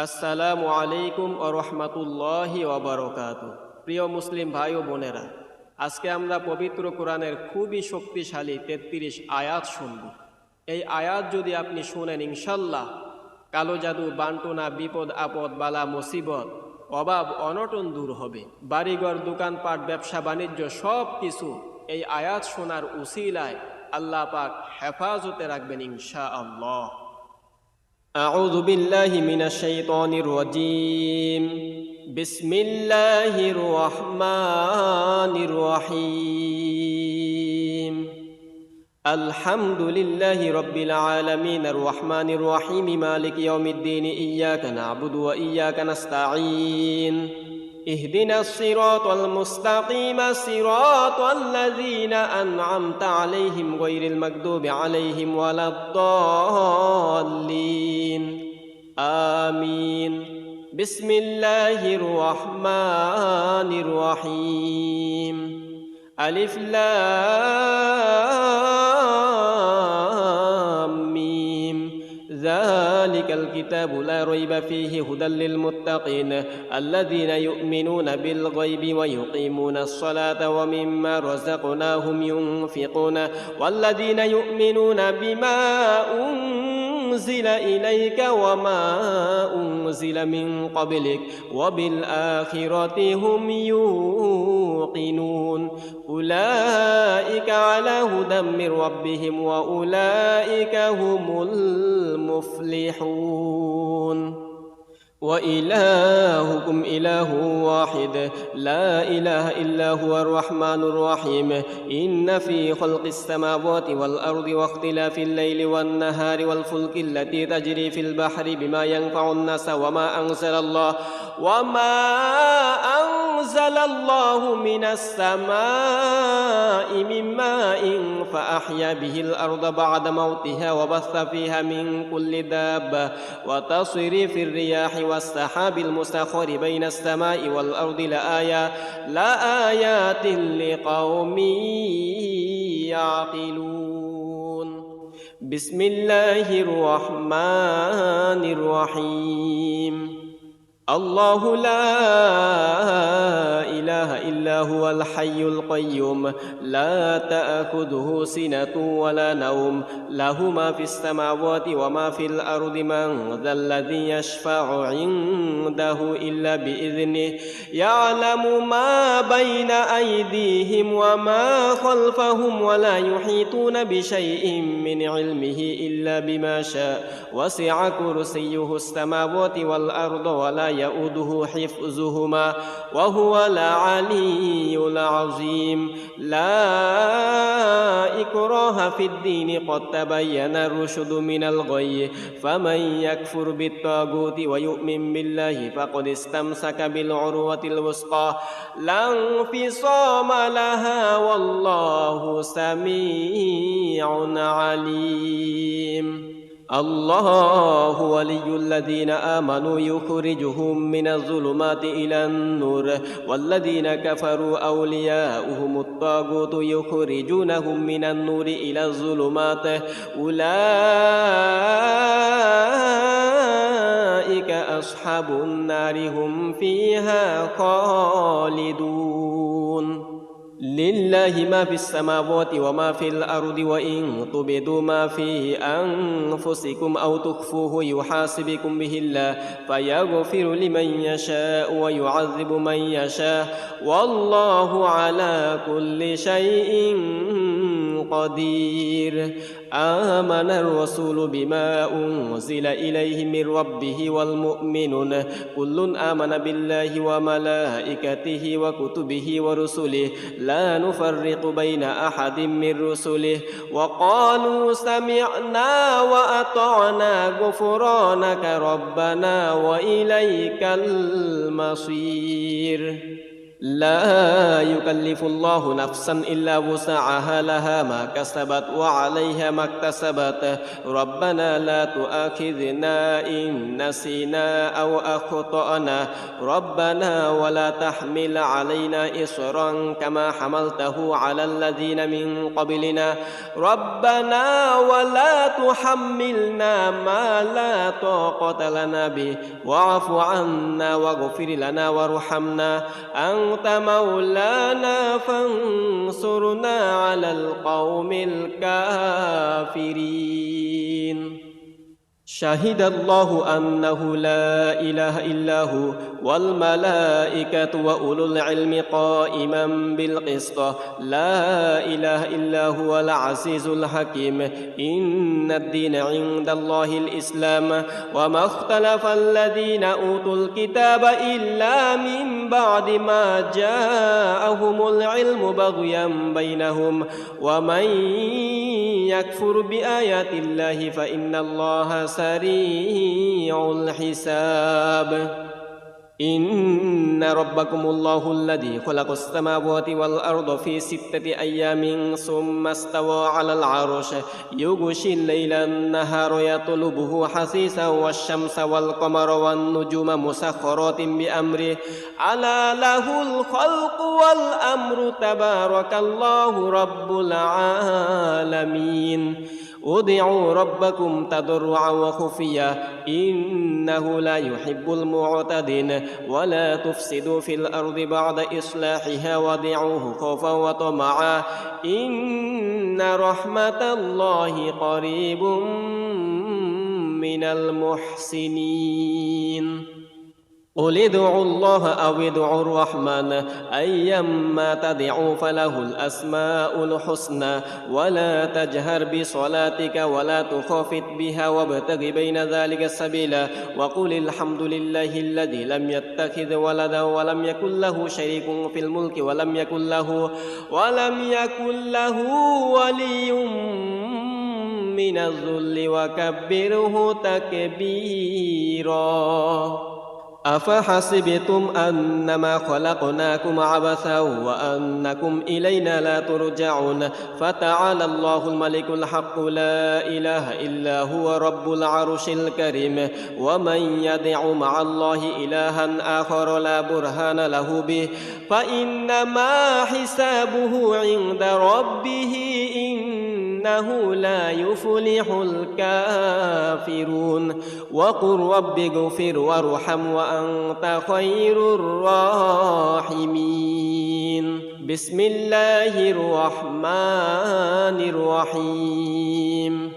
আসসালামু আলাইকুম ওয়া রাহমাতুল্লাহি ওয়া বারাকাতুহু। প্রিয় মুসলিম ভাই ও বোনেরা, আজকে আমরা পবিত্র কোরআনের খুবই শক্তিশালী 33 আয়াত শুনব। এই আয়াত যদি আপনি শুনেন, ইনশাল্লাহ কালো জাদু, বান্টনা, বিপদ আপদ, বালা মুসিবত, অভাব অনটন দূর হবে। বাড়িঘর, দোকানপাট, ব্যবসা বাণিজ্য সব কিছু এই আয়াত শোনার উসিলায় আল্লাহ পাক হেফাজতে রাখবেন ইনশাআল্লাহ। أعوذ بالله من الشيطان الرجيم. بسم الله الرحمن الرحيم. الحمد لله رب العالمين الرحمن الرحيم مالك يوم الدين. إياك نعبد وإياك نستعين. اهدنا الصراط المستقيم صراط الذين أنعمت عليهم غير المغضوب عليهم ولا الضالين. آمين. بسم الله الرحمن الرحيم. ألف لام ميم. ذلك الكتاب لا ريب فيه هدى للمتقين الذين يؤمنون بالغيب ويقيمون الصلاة ومما رزقناهم ينفقون والذين يؤمنون بما أنزل إليك وما أنزل من قبلك وبالآخرة هم يوقنون أولئك على هدى من ربهم وأولئك هم المفلحون. وإلهكم إله واحد لا إله إلا هو الرحمن الرحيم. إن في خلق السماوات والأرض واختلاف الليل والنهار والفلك التي تجري في البحر بما ينفع الناس وما أنزل الله من السماء من ماء فأحيا به الأرض بعد موتها وبث فيها من كل دابة وتصريف الرياح والسحاب المسخر بين السماء والأرض لآيات لقوم يعقلون. بسم الله الرحمن الرحيم. الله لا إله إلا هو الحي القيوم لا تأخذه سنة ولا نوم له ما في السماوات وما في الأرض من ذا الذي يشفع عنده إلا بإذنه يعلم ما بين أيديهم وما خلفهم ولا يحيطون بشيء من علمه إلا بما شاء وسع كرسيه السماوات والأرض ولا يؤوده حفظهما وهو العلي العظيم. لا إكراه في الدين قد تبين الرشد من الغي فمن يكفر بالطاغوت ويؤمن بالله فقد استمسك بالعروة الوثقى لا انفصام لها والله سميع عليم. الله ولي الذين آمنوا يخرجهم من الظلمات إلى النور والذين كفروا أولياؤهم الطاغوت يخرجونهم من النور إلى الظلمات أولئك أصحاب النار هم فيها خالدون. لله ما في السماوات وما في الأرض وإن تبدوا ما في أنفسكم أو تخفوه يحاسبكم به الله فيغفر لمن يشاء ويعذب من يشاء والله على كل شيء قدير. آمن الرسول بما أنزل إليه من ربه والمؤمنون كل آمن بالله وملائكته وكتبه ورسله لا نفرق بين أحد من رسله وقالوا سمعنا وأطعنا غفرانك ربنا وإليك المصير. لا يكلف الله نفسا إلا وسعها لها ما كسبت وعليها ما اكتسبت ربنا لا تؤاخذنا إن نسينا أو أخطأنا ربنا ولا تحمل علينا إصرا كما حملته على الذين من قبلنا ربنا ولا تحملنا ما لا طاقة لنا به واعف عنا واغفر لنا وارحمنا أنت مولانا فانصرنا على القوم الكافرين شهد الله أنه لا إله إلا هو والملائكة وأولو العلم قائما بالقسط لا إله إلا هو العزيز الحكيم إن الدين عند الله الإسلام وما اختلف الذين أوتوا الكتاب إلا من بعد ما جاءهم العلم بغيا بينهم ومن يكفر بآيات الله فإن الله سريع الحساب إن ربكم الله الذي خلق السماوات والأرض في 6 أيام ثم استوى على العرش يغشي الليل النهار يطلبه حثيثا والشمس والقمر والنجوم مسخرات بأمره ألا له الخلق والأمر تبارك الله رب العالمين ادعوا ربكم تضرعا وخفيا إنه لا يحب المعتدين ولا تفسدوا في الأرض بعد إصلاحها وادعوه خوفا وطمعا إن رحمة الله قريب من المحسنين قل ادعوا الله أو ادعوا الرحمن أيما تدعوا فله الأسماء الحسنى ولا تجهر بصلاتك ولا تخافت بها وابتغ بين ذلك سبيلا وقل الحمد لله الذي لم يتخذ ولدا ولم يكن له شريك في الملك ولم يكن له ولي من الذل وكبره تكبيرا أفحسبتم أنما خلقناكم عبثا وأنكم إلينا لا ترجعون فتعالى الله الملك الحق لا إله إلا هو رب العرش الكريم ومن يدع مع الله إلها آخر لا برهان له به فإنما حسابه عند ربه إنه لا يفلح الكافرون وقل رب اغفر وارحم وأنت خير الراحمين بسم الله الرحمن الرحيم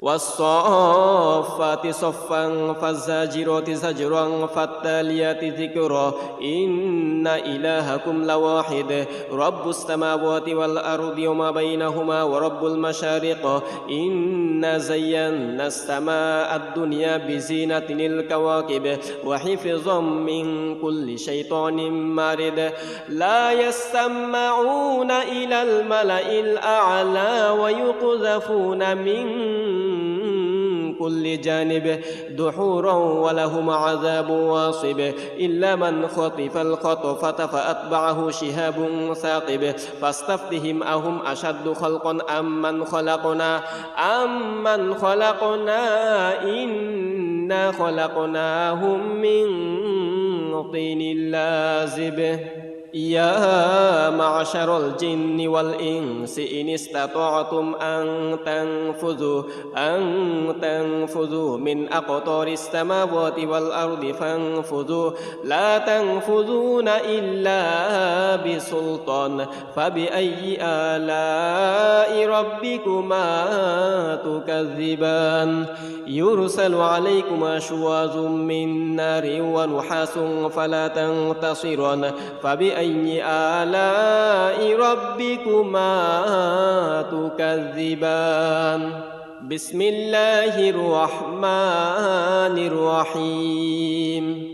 والصافات صفا فالزاجرات زجرا فالتاليات ذكرا إن إلهكم لواحد رب السماوات والأرض وما بينهما ورب المشارق إنا زينا السماء الدنيا بزينة الكواكب وحفظا من كل شيطان مارد لا يسمعون إلى الملأ الأعلى ويقذفون من كل جانب دحورا ولهم عذاب واصب إلا من خطف الخطفة فأتبعه شهاب ثاقب فاستفتهم أهم أشد خلقا أم من خلقنا إنا خلقناهم من طين لازب يا معشر الجن والإنس إن استطعتم أن تنفذوا من أقطار السماوات والأرض فانفذوا لا تنفذون إلا بسلطان فبأي آلاء ربكما تكذبان يرسل عليكما شواظ من نار ونحاس فلا تنتصران فبأي آلاء ربكما تكذبان بسم الله الرحمن الرحيم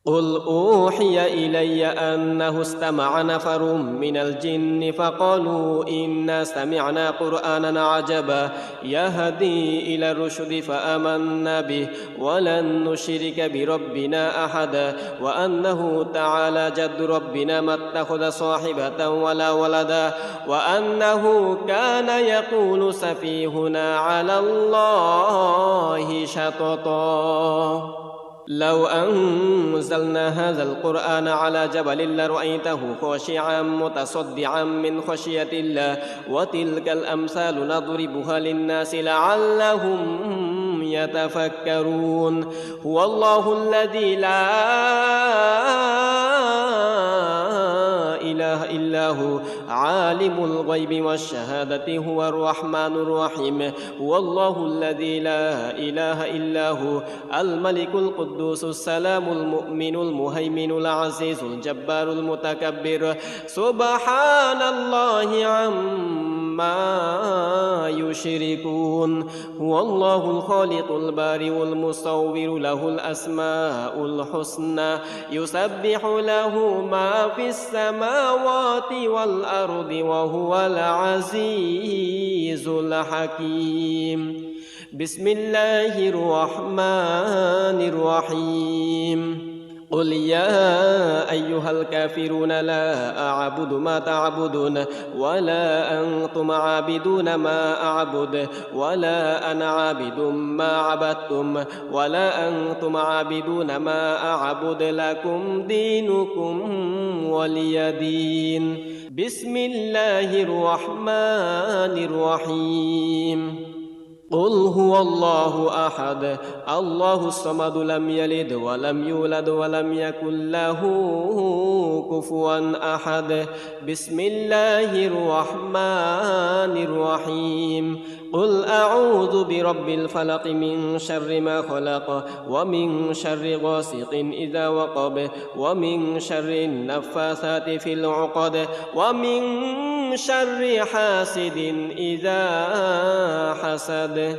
قل أوحي إلي أنه استمع نفر من الجن فقالوا إنا سمعنا قرآنا عجبا يهدي إلى الرشد فآمنا به ولن نشرك بربنا أحدا وأنه تعالى جد ربنا ما اتخذ صاحبة ولا ولدا وأنه كان يقول سفيهنا على الله شططا لو أنزلنا هذا القرآن على جبل لرأيته خاشعا متصدعا من خشية الله وتلك الأمثال نضربها للناس لعلهم يتفكرون هو الله الذي لا إله إلا هو عالم الغيب والشهادة هو الرحمن الرحيم هو الله الذي لا إله إلا هو الملك القدوس السلام المؤمن المهيمن العزيز الجبار المتكبر سبحان الله عما يشركون هو الله الخالق البارئ المصور له الأسماء الحسنى يسبح له ما في السماوات والأرض وهو العزيز الحكيم بسم الله الرحمن الرحيم قل يا أيها الكافرون لا أعبد ما تعبدون ولا أنتم عابدون ما أعبد ولا أنا عابد ما عبدتم ولا أنتم عابدون ما أعبد لكم دينكم ولي دين بسم الله الرحمن الرحيم قل هو الله أحد الله الصمد لم يلد ولم يولد ولم يكن له كفوا أحد بسم الله الرحمن الرحيم قل أعوذ برب الفلق من شر ما خلق ومن شر غاسق إذا وقب ومن شر النفاثات في العقد ومن شر حاسد إذا حسد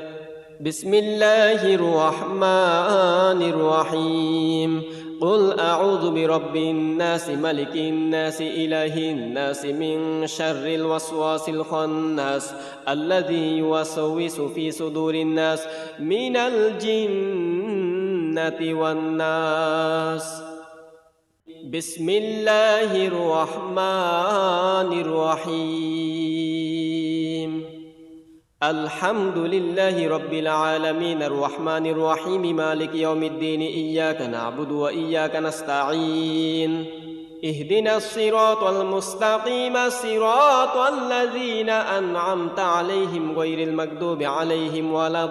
بسم الله الرحمن الرحيم قل أعوذ برب الناس ملك الناس إله الناس من شر الوسواس الخناس الذي يوسوس في صدور الناس من الجنة والناس بسم الله الرحمن الرحيم الحمد لله رب العالمين الرحمن الرحيم مالك يوم الدين إياك نعبد وإياك نستعين اهدنا الصراط المستقيم صراط الذين أنعمت عليهم غير المغضوب عليهم ولا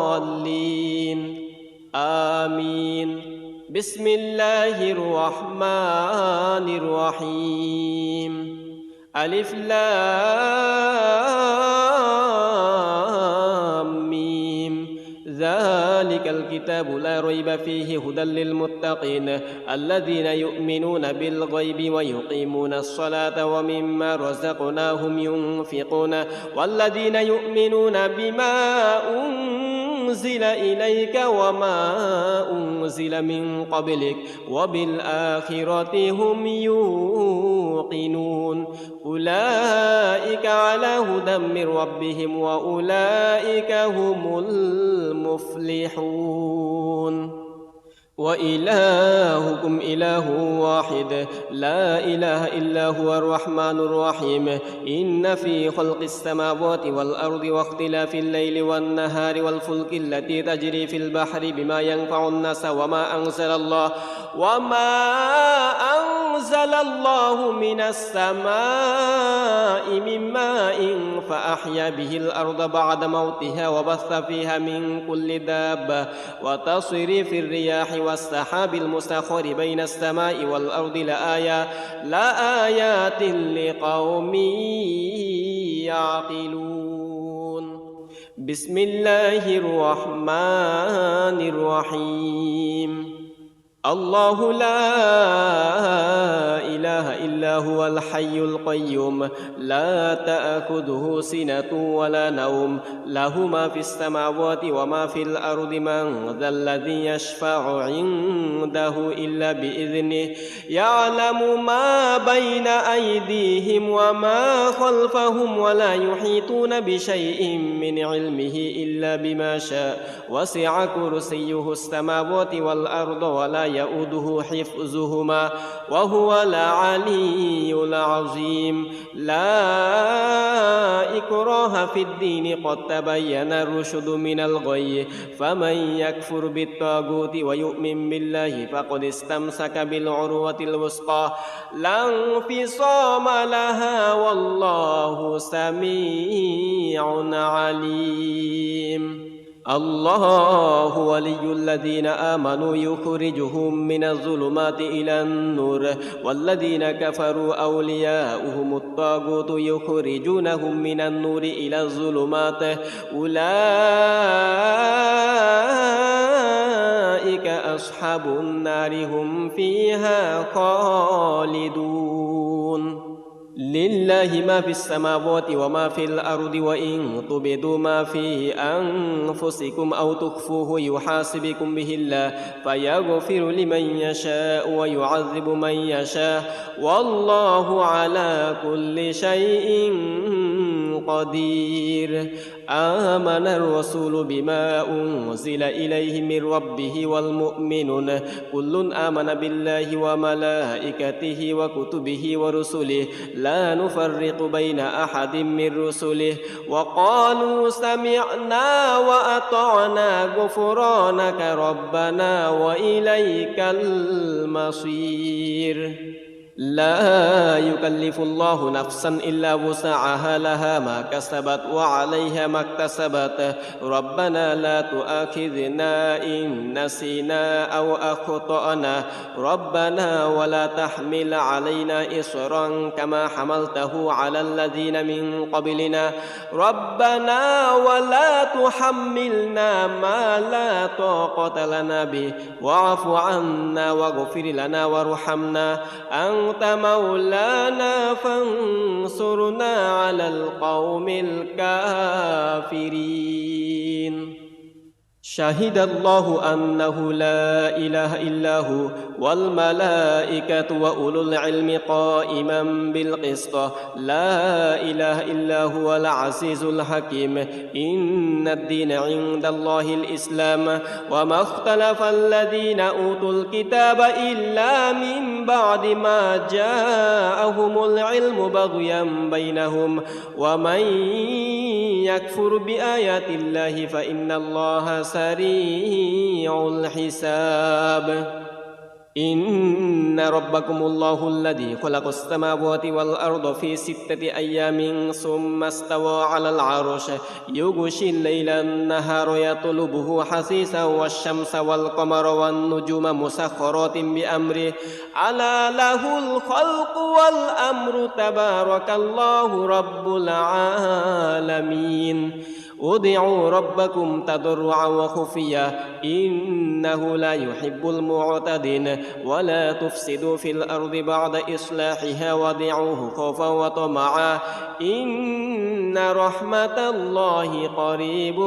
الضالين آمين بسم الله الرحمن الرحيم ألف لام ميم ذلك الكتاب لا ريب فيه هدى للمتقين الذين يؤمنون بالغيب ويقيمون الصلاة ومما رزقناهم ينفقون والذين يؤمنون بما أنزل إليك وما أنزل من قبلك وبالآخرة هم يوقنون أولئك على هدى من ربهم وأولئك هم المفلحون وإلهكم إله واحد لا إله إلا هو الرحمن الرحيم إن في خلق السماوات والأرض واختلاف الليل والنهار والفلك التي تجري في البحر بما ينفع الناس وما أنزل الله من السماء من ماء فأحيا به الأرض بعد موتها وبث فيها من كل دابة وتصريف الرياح والسحاب المسخر بين السماء والأرض لآيات لقوم يعقلون بسم الله الرحمن الرحيم الله لا إله إلا هو الحي القيوم لا تأخذه سنة ولا نوم له ما في السماوات وما في الأرض من ذا الذي يشفع عنده إلا بإذنه يعلم ما بين أيديهم وما خلفهم ولا يحيطون بشيء من علمه إلا بما شاء وسع كرسيه السماوات والأرض ولا يؤوده حفظهما وهو العلي العظيم لا إكراه في الدين قد تبين الرشد من الغي فمن يكفر بالطاغوت ويؤمن بالله فقد استمسك بالعروة الوثقى لا انفصام لها والله سميع عليم الله ولي الذين آمنوا يخرجهم من الظلمات إلى النور والذين كفروا أولياؤهم الطاغوت يخرجونهم من النور إلى الظلمات أولئك أصحاب النار هم فيها خالدون لله ما في السماوات وما في الأرض وإن تبدوا ما في أنفسكم أو تخفوه يحاسبكم به الله فيغفر لمن يشاء ويعذب من يشاء والله على كل شيء قدير آمن الرسول بما أنزل إليه من ربه والمؤمنون كل آمن بالله وملائكته وكتبه ورسله لا نفرق بين أحد من رسله وقالوا سمعنا وأطعنا غفرانك ربنا وإليك المصير لا يكلف الله نفسا إلا وسعها لها ما كسبت وعليها ما اكتسبت ربنا لا تؤاخذنا إن نسينا أو أخطأنا ربنا ولا تحمل علينا إصرا كما حملته على الذين من قبلنا ربنا ولا تحملنا ما لا طاقة لنا به واعف عنا واغفر لنا وارحمنا أنت مولانا فانصرنا على القوم الكافرين شهد الله أنه لا إله إلا هو والملائكة وأولو العلم قائما بالقسط لا إله إلا هو العزيز الحكيم إن الدين عند الله الإسلام وما اختلف الذين أوتوا الكتاب إلا من بعد ما جاءهم العلم بغيا بينهم ومن يكفر بآيات الله فإن الله سريع الحساب إن ربكم الله الذي خلق السماوات والأرض في 6 أيام ثم استوى على العرش يغشي الليل النهار يطلبه حثيثا والشمس والقمر والنجوم مسخرات بأمره ألا له الخلق والأمر تبارك الله رب العالمين ادعوا ربكم تضرعا وخفيا إنه لا يحب المعتدين ولا تفسدوا في الأرض بعد إصلاحها وادعوه خوفا وطمعا إن رحمة الله قريب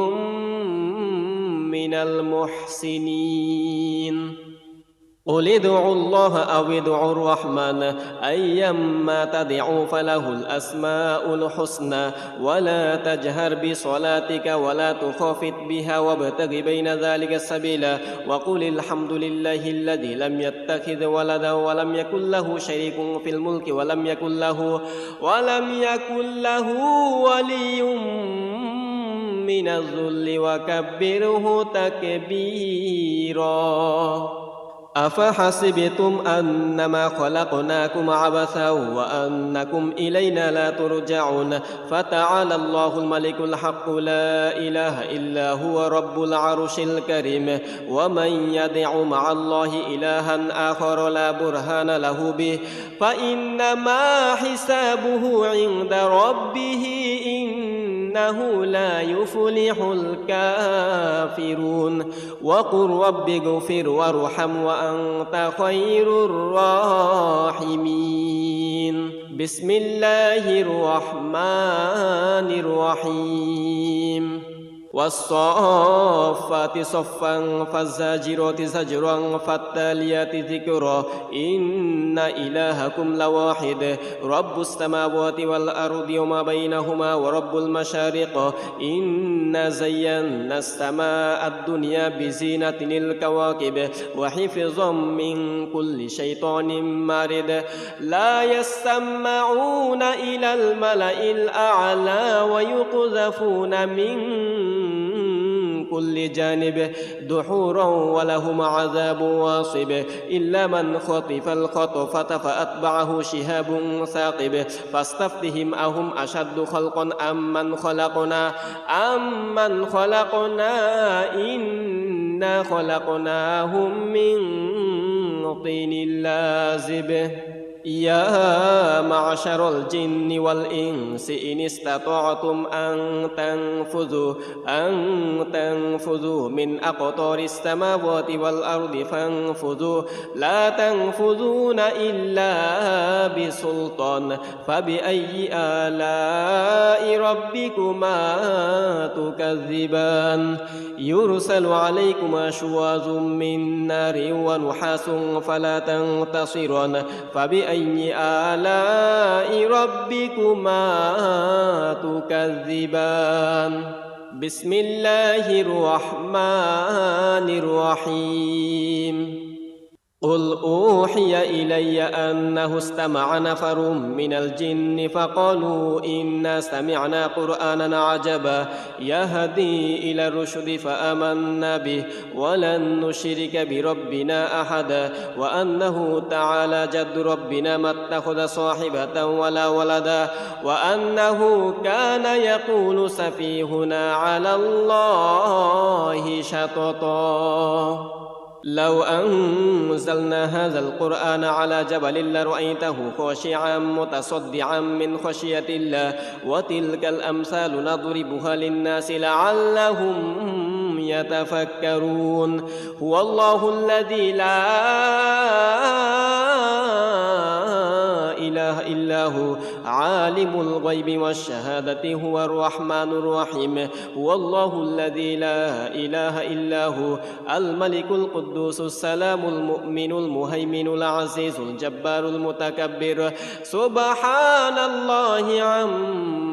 من المحسنين قل ادعوا الله أو ادعوا الرحمن أيما تدعوا فله الأسماء الحسنى ولا تجهر بصلاتك ولا تخافت بها وابتغ بين ذلك سبيلا وقل الحمد لله الذي لم يتخذ ولدا ولم يكن له شريك في الملك ولم يكن له ولي من الذل وكبره تكبيرا أفحسبتم أنما خلقناكم عبثا وأنكم إلينا لا ترجعون فتعالى الله الملك الحق لا إله إلا هو رب العرش الكريم ومن يدع مع الله إلها آخر لا برهان له به فإنما حسابه عند ربه إنه إنه لا يفلح الكافرون وقل رب اغفر وارحم وأنت خير الراحمين بسم الله الرحمن الرحيم والصافات صفا فالزاجرات زجرا فالتاليات ذكرا إن إلهكم لواحد رب السماوات والأرض وما بينهما ورب المشارق إنا زينا السماء الدنيا بزينة الكواكب وحفظا من كل شيطان مارد لا يسمعون إلى الملأ الأعلى ويقذفون من كل جانب دحورا ولهم عذاب واصب إلا من خطف الخطفة فأتبعه شهاب ثاقب فاستفتهم أهم أشد خلقا أمن خلقنا إنا خلقناهم من طين لازب يا معشر الجن والإنس إن استطعتم أن تنفذوا من أقطار السماوات والأرض فانفذوا لا تنفذون إلا بسلطان فبأي آلاء ربكما تكذبان يرسل عليكما شواظ من نار ونحاس فلا تنتصران فبأي آلاء ربكما تكذبان بسم الله الرحمن الرحيم قل أوحي إلي أنه استمع نفر من الجن فقالوا إنا سمعنا قرآنا عجبا يهدي إلى الرشد فآمنا به ولن نشرك بربنا أحدا وأنه تعالى جد ربنا ما اتخذ صاحبة ولا ولدا وأنه كان يقول سفيهنا على الله شططا لو أنزلنا هذا القرآن على جبل لرأيته خاشعا متصدعا من خشية الله وتلك الأمثال نضربها للناس لعلهم يتفكرون هو الله الذي لا إله إلا هو عالم الغيب والشهادة هو الرحمن الرحيم هو الله الذي لا إله إلا هو الملك القدوس السلام المؤمن المهيمن العزيز الجبار المتكبر سبحان الله عما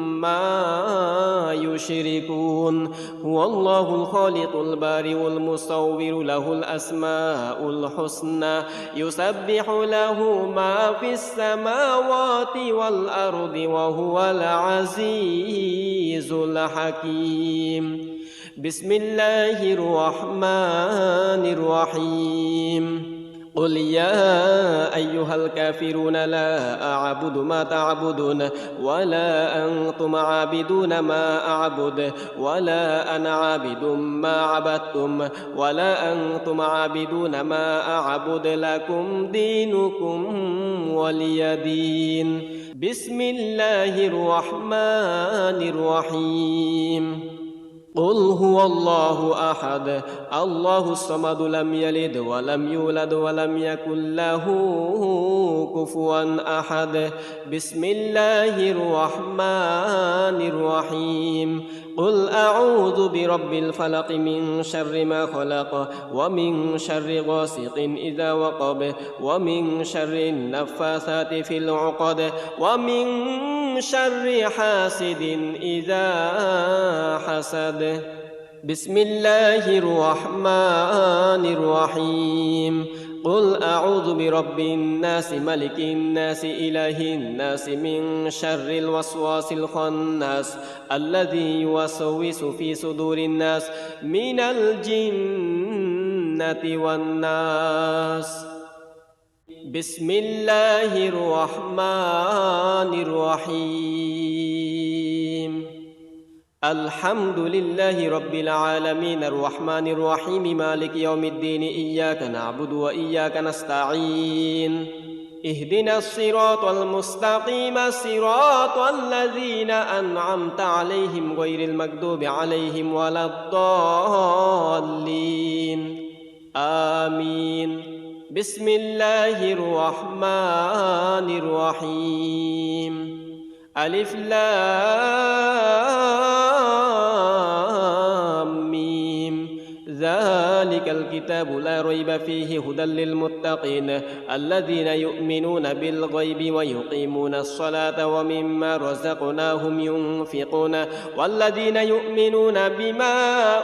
يشركون هو الله الخالق البارئ المصور له الأسماء الحسنى يسبح له ما في السماوات والأرض وهو العزيز الحكيم بسم الله الرحمن الرحيم قل يا أيها الكافرون لا أعبد ما تعبدون ولا أنتم عابدون ما أعبد ولا أنا عابد ما عبدتم ولا أنتم عابدون ما أعبد لكم دينكم ولي دين بسم الله الرحمن الرحيم قل هو الله أحد الله الصمد لم يلد ولم يولد ولم يكن له كفوا أحد بسم الله الرحمن الرحيم قل أعوذ برب الفلق من شر ما خلق ومن شر غاسق إذا وقب ومن شر النفاثات في العقد ومن شر حاسد إذا حسد بسم الله الرحمن الرحيم قل أعوذ برب الناس ملك الناس إله الناس من شر الوسواس الخناس الذي يوسوس في صدور الناس من الجنة والناس بسم الله الرحمن الرحيم الحمد لله رب العالمين الرحمن الرحيم مالك يوم الدين إياك نعبد وإياك نستعين اهدنا الصراط المستقيم صراط الذين أنعمت عليهم غير المغضوب عليهم ولا الضالين آمين بسم الله الرحمن الرحيم ألف لام ميم ذلك الكتاب لا ريب فيه هدى للمتقين الذين يؤمنون بالغيب ويقيمون الصلاة ومما رزقناهم ينفقون والذين يؤمنون بما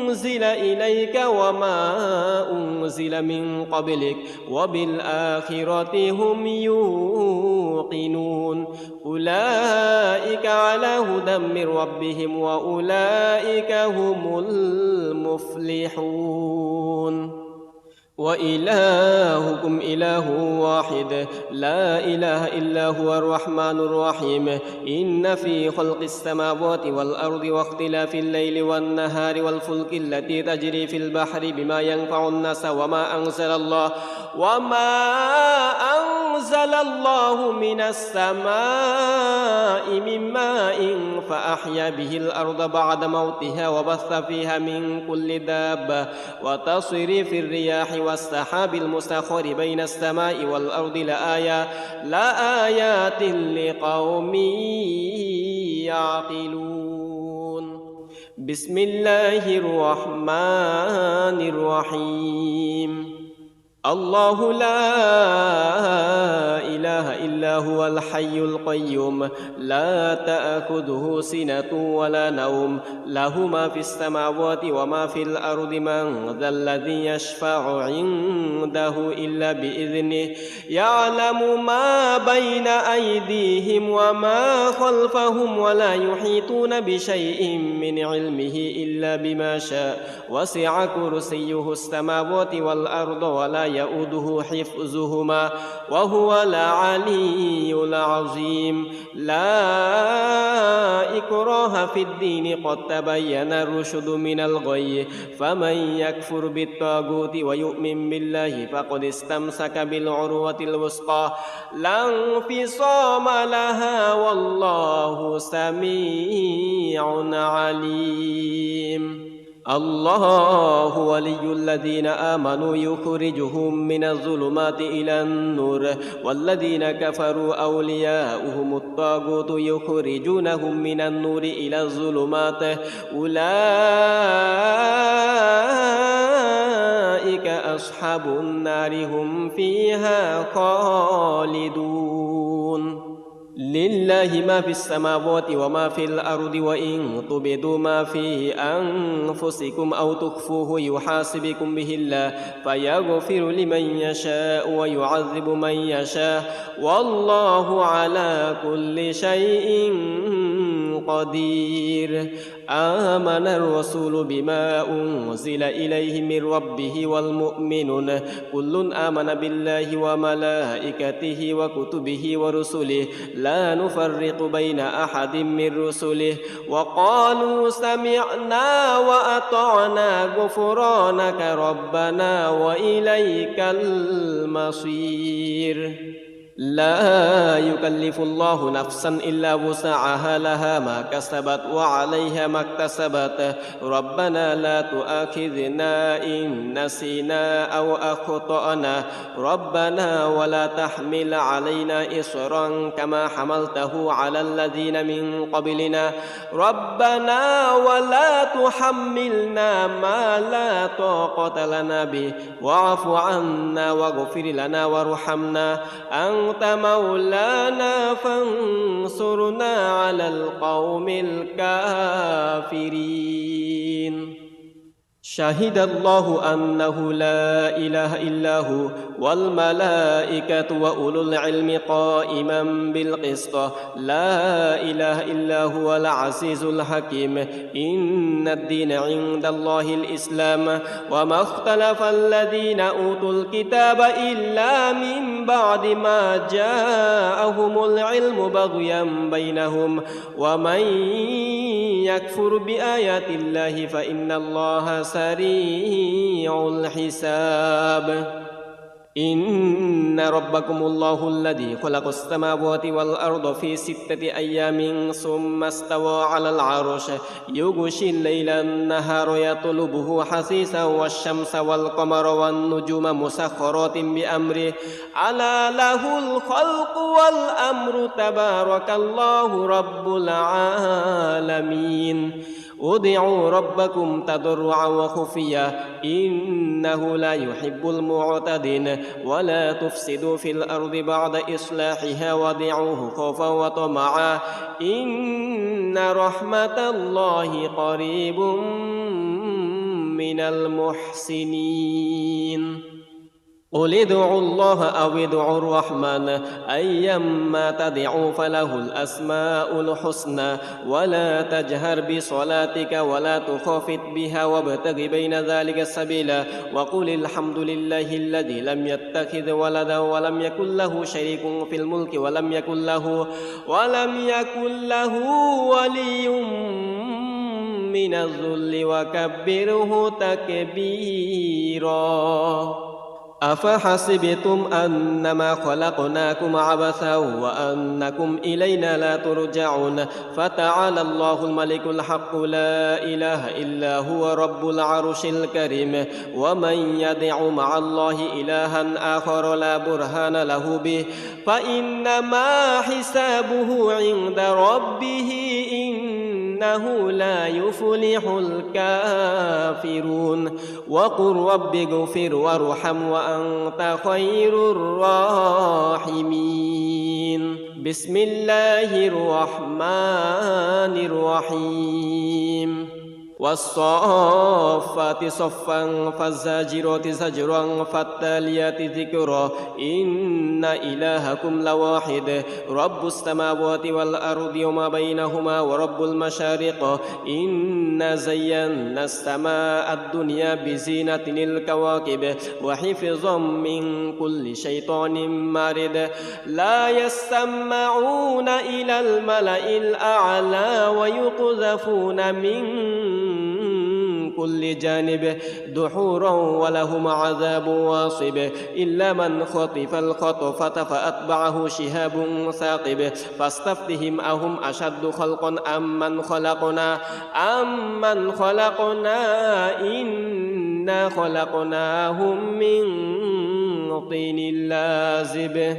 أنزل إليك وما أنزل من قبلك وبالآخرة هم يوقنون أولئك على هدى من ربهم وأولئك هم المفلحون وإلهكم إله واحد لا إله إلا هو الرحمن الرحيم إن في خلق السماوات والأرض واختلاف الليل والنهار والفلك التي تجري في البحر بما ينفع الناس وما أنزل الله من السماء من ماء فأحيا به الأرض بعد موتها وبث فيها من كل دابة وتصريف الرياح والسحاب المسخر بين السماء والأرض لآيات لقوم يعقلون بسم الله الرحمن الرحيم الله لا إله إلا هو الحي القيوم لا تأخذه سنة ولا نوم له ما في السماوات وما في الأرض من ذا الذي يشفع عنده إلا بإذنه يعلم ما بين أيديهم وما خلفهم ولا يحيطون بشيء من علمه إلا بما شاء وسع كرسيه السماوات والأرض ولا يؤوده حفظهما وهو العلي العظيم لا إكراه في الدين قد تبين الرشد من الغي فمن يكفر بالطاغوت ويؤمن بالله فقد استمسك بالعروة الوثقى لا انفصام لها والله سميع عليم الله ولي الذين آمنوا يخرجهم من الظلمات إلى النور والذين كفروا أولياؤهم الطاغوت يخرجونهم من النور إلى الظلمات أولئك أصحاب النار هم فيها خالدون لله ما في السماوات وما في الأرض وإن تبدوا ما في أنفسكم أو تخفوه يحاسبكم به الله فيغفر لمن يشاء ويعذب من يشاء والله على كل شيء قدير آمن الرسول بما أنزل إليه من ربه والمؤمنون كل آمن بالله وملائكته وكتبه ورسله لا نفرق بين أحد من رسله وقالوا سمعنا وأطعنا غفرانك ربنا وإليك المصير لا يكلف الله نفسا إلا وسعها لها ما كسبت وعليها ما اكتسبت ربنا لا تؤاخذنا إن نسينا أو أخطأنا ربنا ولا تحمل علينا إصرا كما حملته على الذين من قبلنا ربنا ولا تحملنا ما لا طاقة لنا به واعف عنا واغفر لنا وارحمنا أنت مولانا فانصرنا على القوم الكافرين شهد الله أنه لا إله إلا هو والملائكة وأولو العلم قائما بالقسط لا إله إلا هو العزيز الحكيم إن الدين عند الله الإسلام وما اختلف الذين أوتوا الكتاب إلا من بعد ما جاءهم العلم بغيا بينهم ومن يكفر بآيات الله فإن الله سريع الحساب إن ربكم الله الذي خلق السماوات والأرض في 6 أيام ثم استوى على العرش يغشي الليل النهار يطلبه حثيثا والشمس والقمر والنجوم مسخرات بأمره ألا له الخلق والأمر تبارك الله رب العالمين ادعوا ربكم تضرعا وخفيا إنه لا يحب المعتدين ولا تفسدوا في الأرض بعد إصلاحها وادعوه خوفا وطمعا إن رحمة الله قريب من المحسنين قل ادعوا الله أو ادعوا الرحمن أيما تدعوا فله الأسماء الحسنى ولا تجهر بصلاتك ولا تخافت بها وابتغ بين ذلك سبيلا وقل الحمد لله الذي لم يتخذ ولدا ولم يكن له شريك في الملك ولم يكن له ولي من الذل وكبره تكبيرا أفحسبتم أنما خلقناكم عبثا وأنكم إلينا لا ترجعون فتعالى الله الملك الحق لا إله إلا هو رب العرش الكريم ومن يدع مع الله إلها آخر لا برهان له به فإنما حسابه عند ربه إنه لا يفلح الكافرون وقل رب اغفر وارحم وأنت خير الراحمين بسم الله الرحمن الرحيم والصافات صفا فالزاجرات زجرا فالتاليات ذكرا إن إلهكم لواحد رب السماوات والأرض وما بينهما ورب المشارق إنا زينا السماء الدنيا بزينة الكواكب وحفظا من كل شيطان مارد لا يسمعون إلى الملأ الأعلى ويقذفون من كل جانب دحورا ولهم عذاب واصب إلا من خطف الخطفة فأتبعه شهاب ثاقب فاستفتهم أهم أشد خلقا أم من خلقنا إنا خلقناهم من طين لازب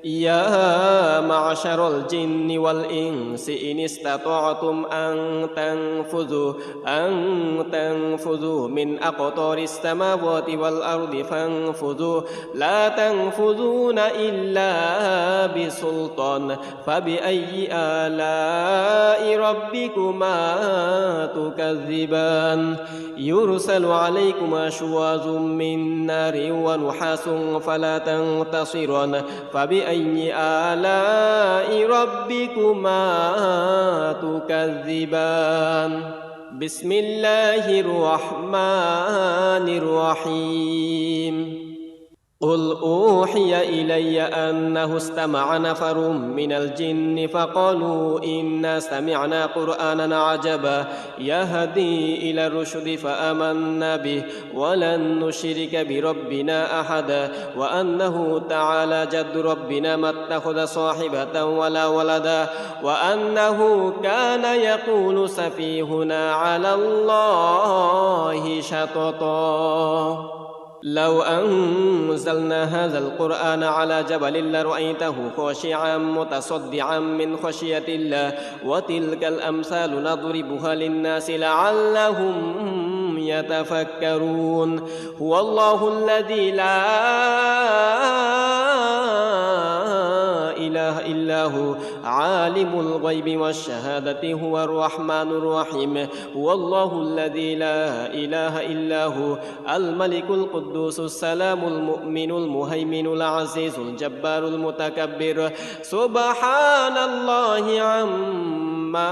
يا معشر الجن والإنس إن استطعتم أن تنفذوا من أقطار السماوات والأرض فانفذوا لا تنفذون إلا بسلطان فبأي آلاء ربكما تكذبان يرسل عليكما شواظ من نار ونحاس فلا تنتصران فبأي آلاء ربكما تكذبان بسم الله الرحمن الرحيم قل أوحي إلي أنه استمع نفر من الجن فقالوا إنا سمعنا قرآنا عجبا يهدي إلى الرشد فآمنا به ولن نشرك بربنا أحدا وأنه تعالى جد ربنا ما اتخذ صاحبة ولا ولدا وأنه كان يقول سفيهنا على الله شططا لو أنزلنا هذا القرآن على جبل لرأيته خاشعا متصدعا من خشية الله وتلك الأمثال نضربها للناس لعلهم يتفكرون هو الله الذي لا إله إلا هو عالم الغيب والشهادة هو الرحمن الرحيم هو الله الذي لا إله إلا هو الملك القدوس السلام المؤمن المهيمن العزيز الجبار المتكبر سبحان الله عما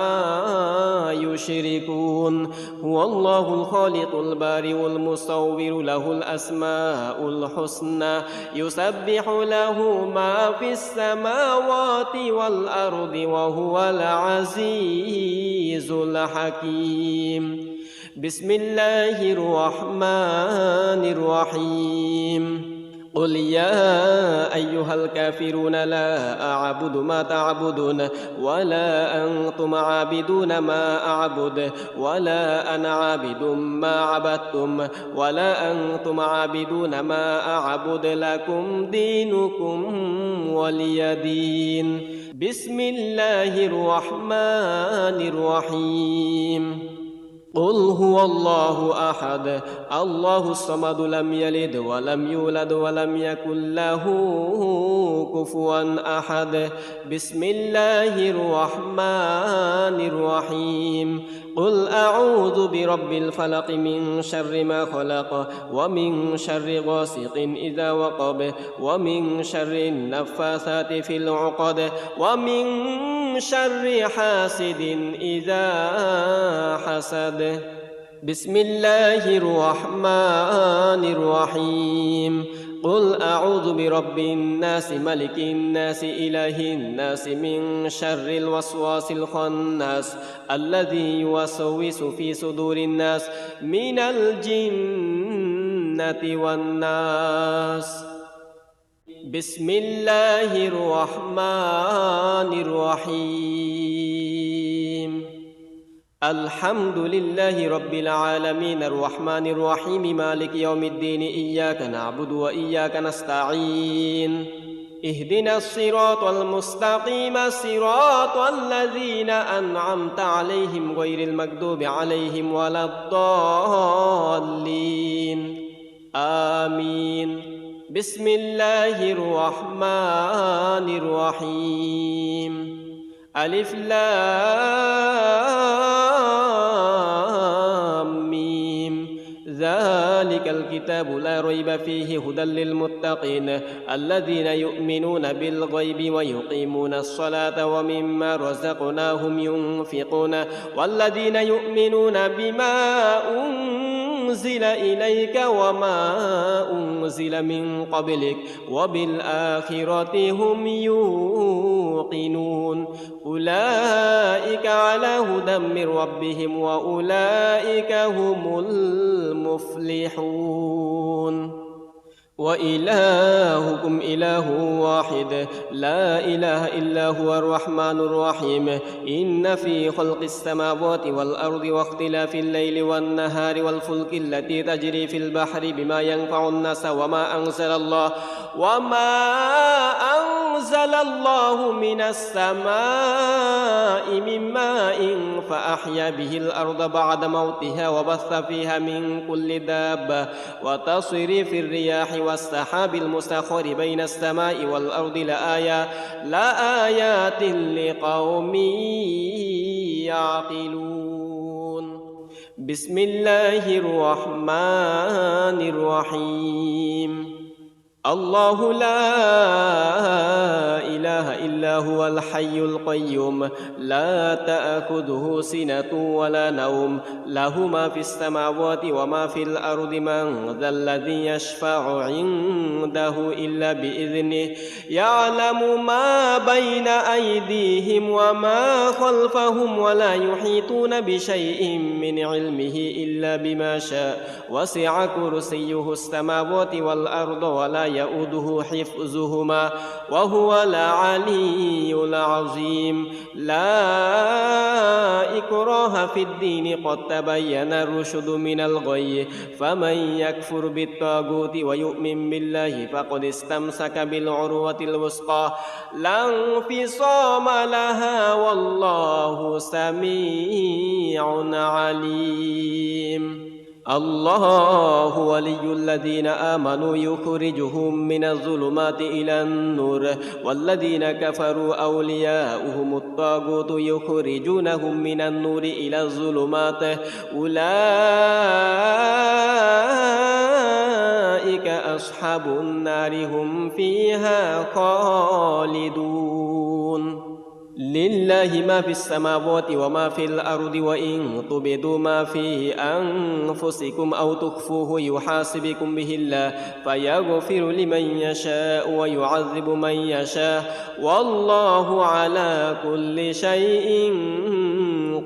يشركون هو الله الخالق البارئ المصور له الأسماء الحسنى يسبح له ما في السماوات والأرض وهو العزيز الحكيم بسم الله الرحمن الرحيم قل يا أيها الكافرون لا أعبد ما تعبدون ولا أنتم عابدون ما أعبد ولا أنا عابد ما عبدتم ولا أنتم عابدون ما أعبد لكم دينكم ولي دين بسم الله الرحمن الرحيم قل هو الله أحد الله الصمد لم يلد ولم يولد ولم يكن له كفوا أحد بسم الله الرحمن الرحيم قل أعوذ برب الفلق من شر ما خلق ومن شر غاسق إذا وقب ومن شر النفاثات في العقد ومن شر حاسد إذا حسد بسم الله الرحمن الرحيم قل أعوذ برب الناس ملك الناس إله الناس من شر الوسواس الخناس الذي يوسوس في صدور الناس من الجنة والناس بسم الله الرحمن الرحيم الحمد لله رب العالمين الرحمن الرحيم مالك يوم الدين إياك نعبد وإياك نستعين اهدنا الصراط المستقيم صراط الذين أنعمت عليهم غير المغضوب عليهم ولا الضالين آمين بسم الله الرحمن الرحيم ألف لام ميم ذلك الكتاب لا ريب فيه هدى للمتقين الذين يؤمنون بالغيب ويقيمون الصلاة ومما رزقناهم ينفقون والذين يؤمنون بما أنزل إليك وما أنزل من قبلك وبالآخرة هم يوقنون أولئك على هدى من ربهم وأولئك هم المفلحون وإلهكم إله واحد لا إله إلا هو الرحمن الرحيم إن في خلق السماوات والأرض واختلاف الليل والنهار والفلك التي تجري في البحر بما ينفع الناس وما أنزل الله من السماء من ماء فأحيا به الأرض بعد موتها وبث فيها من كل دابة وتصريف الرياح والسحاب المسخر بين السماء والأرض لآيات لقوم يعقلون بسم الله الرحمن الرحيم الله لا إله إلا هو الحي القيوم لا تأخذه سنة ولا نوم له ما في السماوات وما في الأرض من ذا الذي يشفع عنده إلا بإذنه يعلم ما بين أيديهم وما خلفهم ولا يحيطون بشيء من علمه إلا بما شاء وسع كرسيه السماوات والأرض ولا يؤوده حفظهما وهو العلي العظيم لا إكراه في الدين قد تبين الرشد من الغي فمن يكفر بالطاغوت ويؤمن بالله فقد استمسك بالعروة الوثقى لا انفصام لها والله سميع عليم الله ولي الذين آمنوا يخرجهم من الظلمات إلى النور والذين كفروا أولياؤهم الطاغوت يخرجونهم من النور إلى الظلمات أولئك أصحاب النار هم فيها خالدون لله ما في السماوات وما في الأرض وإن تبدوا ما في أنفسكم أو تخفوه يحاسبكم به الله فيغفر لمن يشاء ويعذب من يشاء والله على كل شيء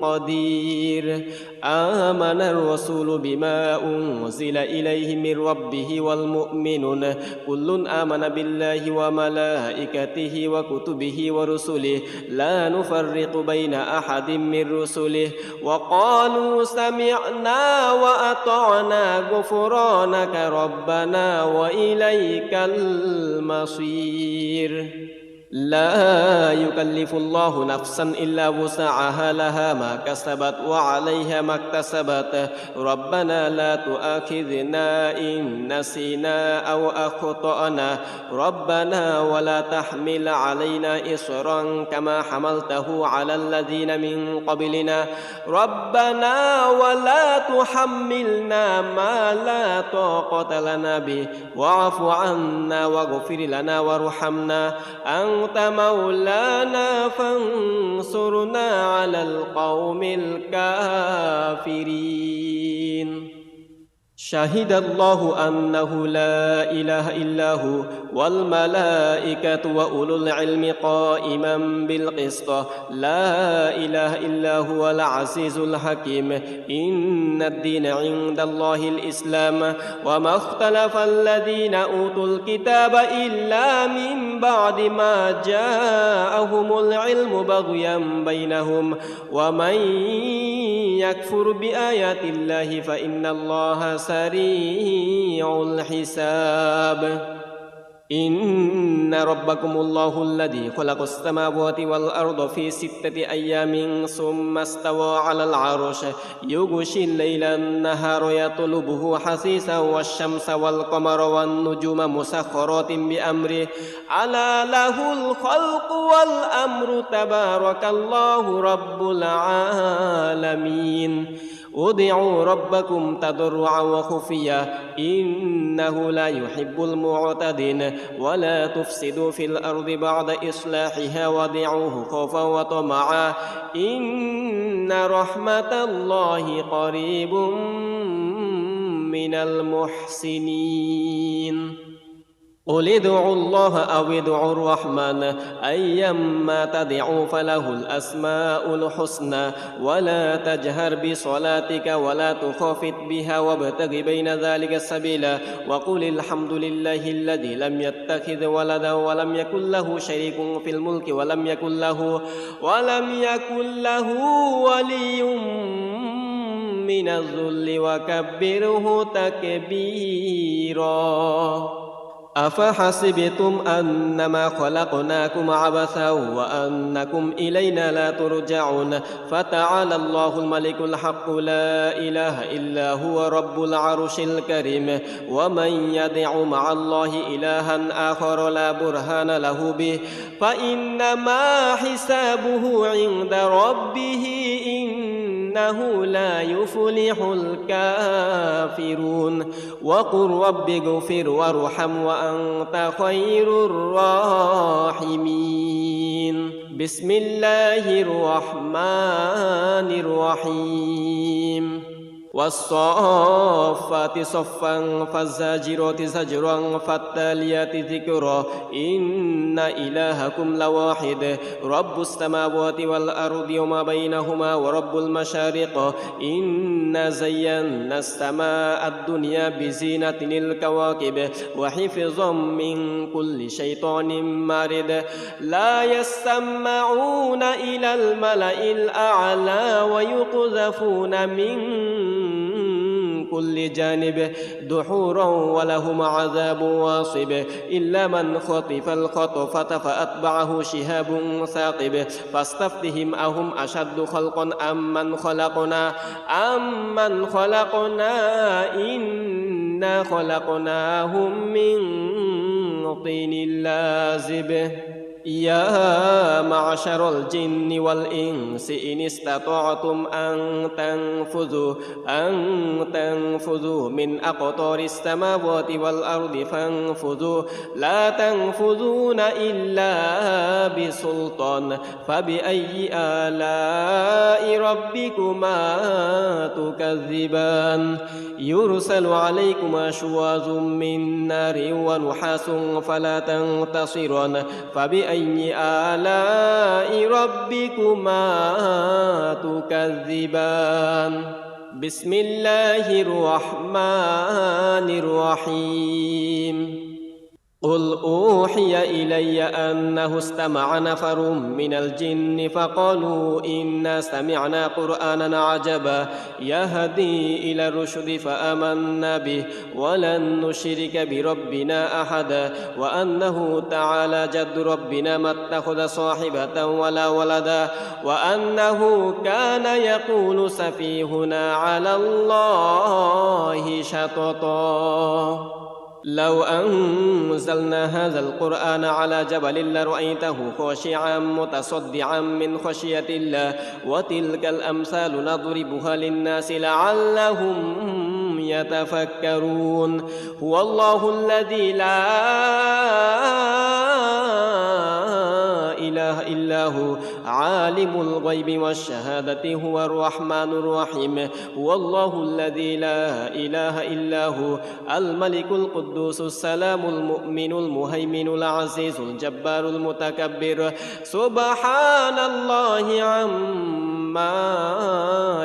قدير آمن الرسول بما أنزل إليه من ربه والمؤمنون كل آمن بالله وملائكته وكتبه ورسله لا نفرق بين أحد من رسله وقالوا سمعنا وأطعنا غفرانك ربنا وإليك المصير لا يكلف الله نفسا إلا وسعها لها ما كسبت وعليها ما اكتسبت ربنا لا تؤاخذنا إن نسينا أو أخطأنا ربنا ولا تحمل علينا إصرا كما حملته على الذين من قبلنا ربنا ولا تحملنا ما لا طاقة لنا به واعف عنا واغفر لنا وارحمنا أنت مولانا فانصرنا على القوم الكافرين شهد الله أنه لا إله إلا هو والملائكة وأولو العلم قائما بالقسط لا إله إلا هو العزيز الحكيم إن الدين عند الله الإسلام وما اختلف الذين أوتوا الكتاب إلا من بعد ما جاءهم العلم بغيا بينهم ومن يكفر بآيات الله فإن الله سريع الحساب إن ربكم الله الذي خلق السماوات والأرض في 6 أيام ثم استوى على العرش يغشي الليل النهار يطلبه حثيثا والشمس والقمر والنجوم مسخرات بأمره ألا له الخلق والأمر تبارك الله رب العالمين ادعوا ربكم تضرعا وخفيا إنه لا يحب المعتدين ولا تفسدوا في الأرض بعد إصلاحها وادعوه خوفا وطمعا إن رحمة الله قريب من المحسنين قل ادعوا الله أو ادعوا الرحمن أيما تدعوا فله الأسماء الحسنى ولا تجهر بصلاتك ولا تخافت بها وابتغ بين ذلك سبيلا وقل الحمد لله الذي لم يتخذ ولدا ولم يكن له شريك في الملك ولم يكن له ولي من الذل وكبره تكبيرا أفحسبتم أنما خلقناكم عبثا وأنكم إلينا لا ترجعون فتعالى الله الملك الحق لا إله إلا هو رب العرش الكريم ومن يدع مع الله إلها آخر لا برهان له به فإنما حسابه عند ربه إنه لا يفلح الكافرون وقل رب اغفر وارحم وأنت خير الراحمين بسم الله الرحمن الرحيم والصافات صفا فالزاجرات زجرا فالتاليات ذكرا إن إلهكم لواحد رب السماوات والأرض وما بينهما ورب المشارق إنا زينا السماء الدنيا بزينة الكواكب وحفظا من كل شيطان مارد لا يسمعون إلى الملأ الأعلى ويقذفون من كل جانب دحورا ولهم عذاب واصب إلا من خطف الخطفة فأتبعه شهاب ثاقب فاستفتهم أهم أشد خلقا أم من خلقنا إنا خلقناهم من طين لازب يا معشر الجن والإنس إن استطعتم أن تنفذوا من أقطار السماوات والأرض فانفذوا لا تنفذون إلا بسلطان فبأي آلاء ربكما تكذبان يرسل عليكما شواظ من نار ونحاس فلا تنتصران فبأي فبأي آلاء ربكما تكذبان بسم الله الرحمن الرحيم قل أوحي إلي أنه استمع نفر من الجن فقالوا إنا سمعنا قرآنا عجبا يهدي إلى الرشد فآمنا به ولن نشرك بربنا أحدا وأنه تعالى جد ربنا ما اتخذ صاحبة ولا ولدا وأنه كان يقول سفيهنا على الله شططا لو أنزلنا هذا القرآن على جبل لرأيته خاشعا متصدعا من خشية الله وتلك الأمثال نضربها للناس لعلهم يتفكرون هو الله الذي لا إله إلا هو عالم الغيب والشهادة هو الرحمن الرحيم هو الله الذي لا إله إلا هو الملك القدوس السلام المؤمن المهيمن العزيز الجبار المتكبر سبحان الله عما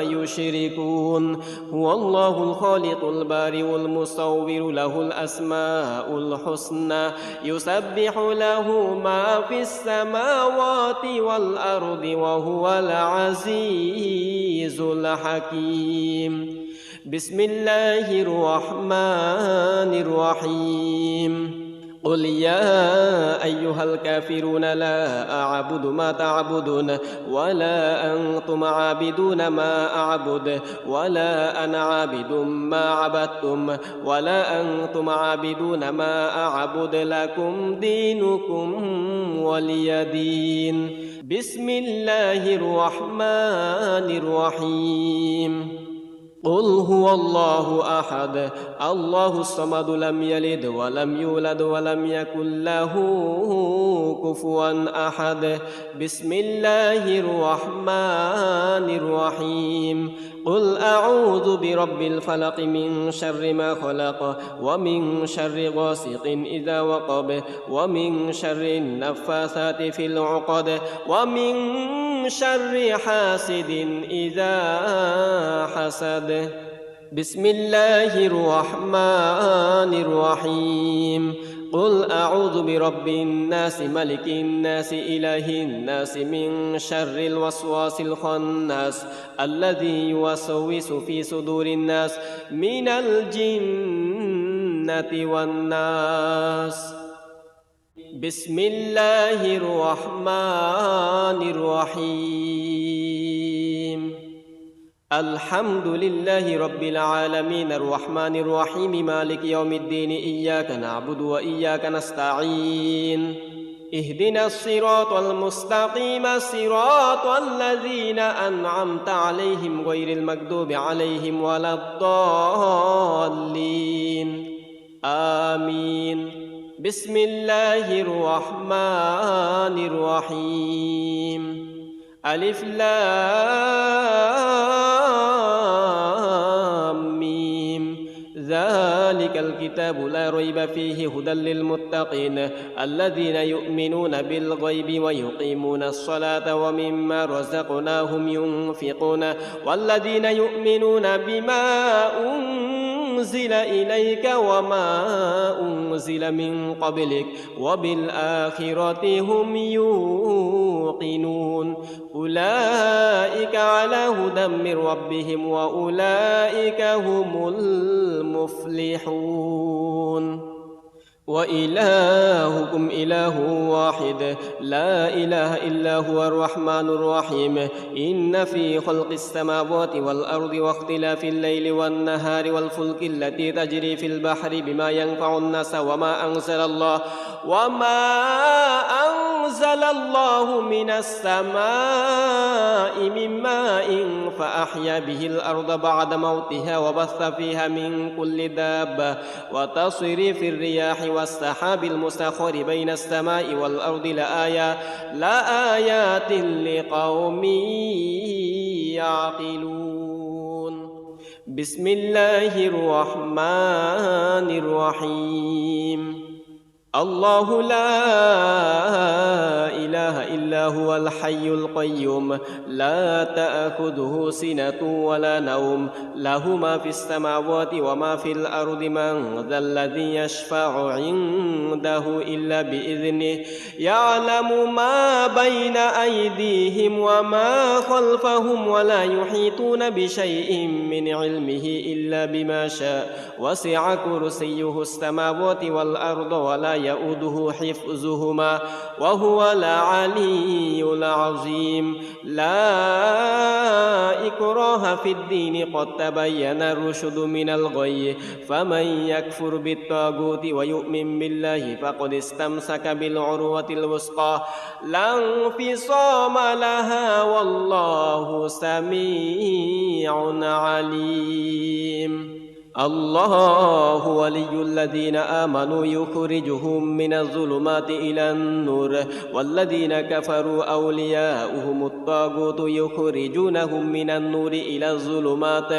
يشركون هو الله الخالق البارئ المصور له الأسماء الحسنى يسبح له ما في السماوات والأرض وهو العزيز الحكيم بسم الله الرحمن الرحيم قل يا أيها الكافرون لا أعبد ما تعبدون ولا أنتم عابدون ما أعبد ولا أنا عابد ما عبدتم ولا أنتم عابدون ما أعبد لكم دينكم ولي دين بسم الله الرحمن الرحيم قل هو الله أحد الله الصمد لم يلد ولم يولد ولم يكن له كفوا أحد بسم الله الرحمن الرحيم قل أعوذ برب الفلق من شر ما خلق ومن شر غاسق إذا وقب ومن شر النفاثات في العقد ومن شر حاسد إذا حسد بسم الله الرحمن الرحيم قل أعوذ برب الناس ملك الناس إله الناس من شر الوسواس الخناس الذي يوسوس في صدور الناس من الجنة والناس بسم الله الرحمن الرحيم الحمد لله رب العالمين الرحمن الرحيم مالك يوم الدين إياك نعبد وإياك نستعين اهدنا الصراط المستقيم صراط الذين أنعمت عليهم غير المغضوب عليهم ولا الضالين آمين بسم الله الرحمن الرحيم ألف لام ميم ذلك الكتاب لا ريب فيه هدى للمتقين الذين يؤمنون بالغيب ويقيمون الصلاة ومما رزقناهم ينفقون والذين يؤمنون بما أنزل إليك وما أنزل من قبلك وبالآخرة هم يوقنون أولئك على هدى من ربهم وأولئك هم المفلحون وإلهكم إله واحد لا إله إلا هو الرحمن الرحيم إن في خلق السماوات والأرض واختلاف الليل والنهار والفلك التي تجري في البحر بما ينفع الناس وما أنزل الله من السماء من ماء فأحيا به الأرض بعد موتها وبث فيها من كل دابة وتصريف الرياح والسحاب المسخر بين السماء والأرض لآيات لقوم يعقلون بسم الله الرحمن الرحيم الله لا إله إلا هو الحي القيوم لا تأخذه سنة ولا نوم له ما في السماوات وما في الأرض من ذا الذي يشفع عنده إلا بإذنه يعلم ما بين أيديهم وما خلفهم ولا يحيطون بشيء من علمه إلا بما شاء وسع كرسيه السماوات والأرض ولا يؤوده حفظهما وهو العلي العظيم لا إكراه في الدين قد تبين الرشد من الغي فمن يكفر بالطاغوت ويؤمن بالله فقد استمسك بالعروة الوثقى لا انفصام لها والله سميع عليم الله ولي الذين آمنوا يخرجهم من الظلمات إلى النور والذين كفروا أولياؤهم الطاغوت يخرجونهم من النور إلى الظلمات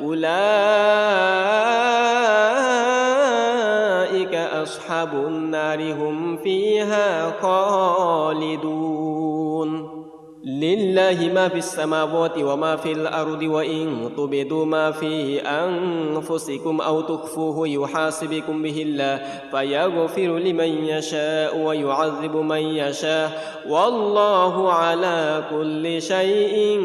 أولئك أصحاب النار هم فيها خالدون لله ما في السماوات وما في الأرض وإن تبدوا ما في أنفسكم أو تخفوه يحاسبكم به الله فيغفر لمن يشاء ويعذب من يشاء والله على كل شيء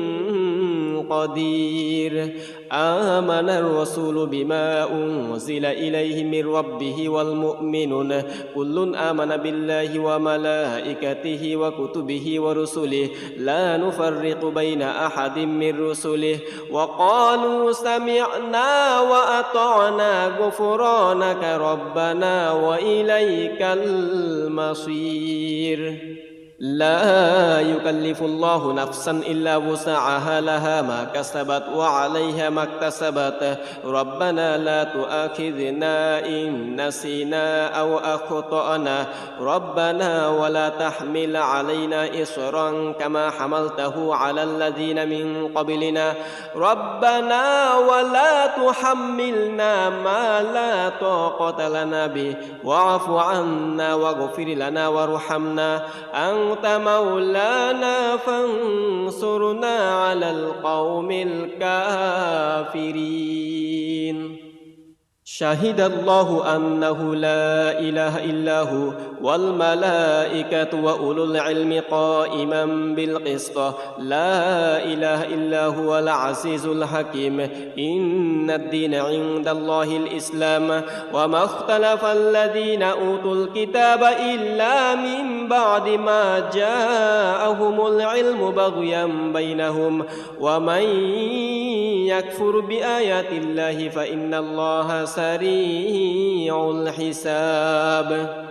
قدير آمن الرسول بما أنزل إليه من ربه والمؤمنون كل آمن بالله وملائكته وكتبه ورسله لا نفرق بين أحد من رسله وقالوا سمعنا وأطعنا غفرانك ربنا وإليك المصير لا يكلف الله نفسا إلا وسعها لها ما كسبت وعليها ما اكتسبت ربنا لا تؤاخذنا إن نسينا أو أخطأنا ربنا ولا تحمل علينا إصرا كما حملته على الذين من قبلنا ربنا ولا تحملنا ما لا طاقة لنا به واعف عنا واغفر لنا وارحمنا أنت مولانا فانصرنا على القوم الكافرين شهد الله أنه لا إله إلا هو والملائكة وأولو العلم قائما بالقسط لا إله إلا هو العزيز الحكيم إن الدين عند الله الإسلام وما اختلف الذين أوتوا الكتاب إلا من بعد ما جاءهم العلم بغيا بينهم ومن يكفر بآيات الله فإن الله سريع الحساب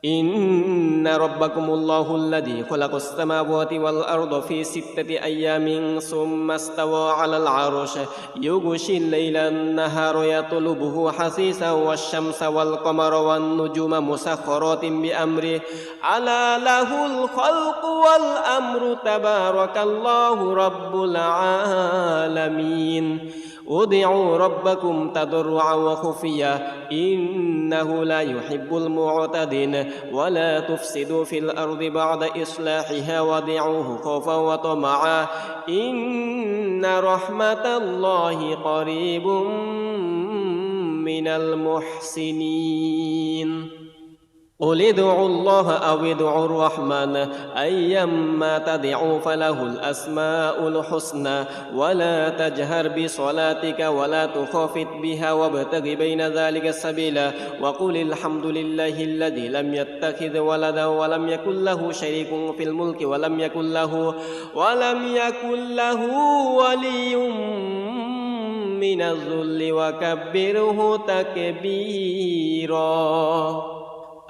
إن ربكم الله الذي خلق السماوات والأرض في 6 أيام ثم استوى على العرش يغشي الليل النهار يطلبه حثيثا والشمس والقمر والنجوم مسخرات بأمره ألا له الخلق والأمر تبارك الله رب العالمين ادعوا ربكم تضرعا وخفيا إنه لا يحب المعتدين ولا تفسدوا في الأرض بعد إصلاحها وادعوه خوفا وطمعا إن رحمة الله قريب من المحسنين قل ادعوا الله أو ادعوا الرحمن أيما تدعوا فله الأسماء الحسنى ولا تجهر بصلاتك ولا تخافت بها وابتغ بين ذلك سبيلا وقل الحمد لله الذي لم يتخذ ولدا ولم يكن له شريك في الملك ولم يكن له ولي من الذل وكبره تكبيرا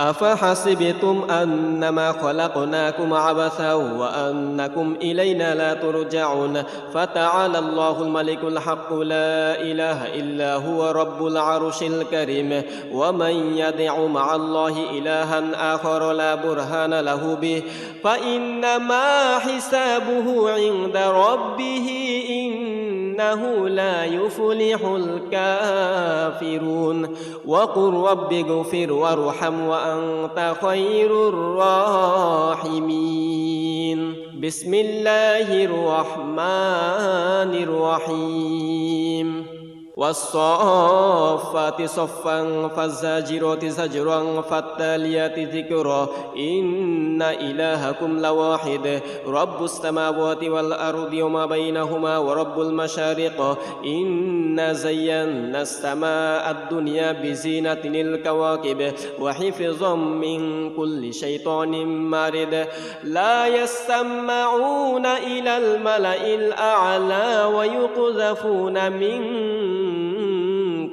أفحسبتم أنما خلقناكم عبثا وأنكم إلينا لا ترجعون فتعالى الله الملك الحق لا إله إلا هو رب العرش الكريم ومن يدع مع الله إلها آخر لا برهان له به فإنما حسابه عند ربه إنه إنه لا يفلح الكافرون وقل رب اغفر وارحم وأنت خير الراحمين بسم الله الرحمن الرحيم والصافات صفا فالزاجرات زجرا فالتاليات ذكرا إن إلهكم لواحد رب السماوات والأرض وما بينهما ورب المشارق إنا زينا السماء الدنيا بزينة الكواكب وحفظا من كل شيطان مارد لا يسمعون إلى الملأ الأعلى ويقذفون من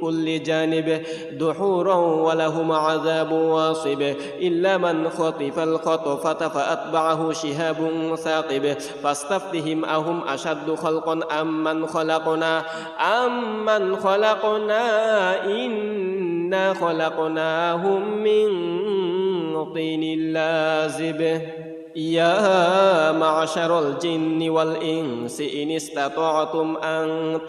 كل جانب دحورا ولهم عذاب واصب إلا من خطف الخطفة فأتبعه شهاب ثاقب فاستفتهم أهم أشد خلقا أم من خلقنا إنا خلقناهم من طين لازب يا معشر الجن والإنس إن استطعتم أن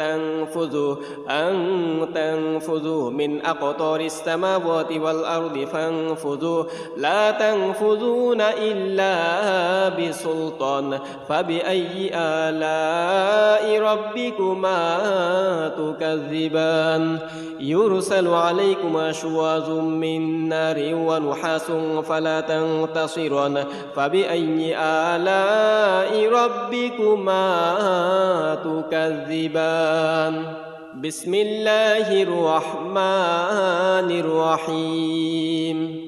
تنفذوا من أقطار السماوات والأرض فانفذوا لا تنفذون إلا بسلطان فبأي آلاء ربكما تكذبان يرسل عليكما شواظ من نار ونحاس فلا تنتصران فبأي آلاء ربكما تكذبان بسم الله الرحمن الرحيم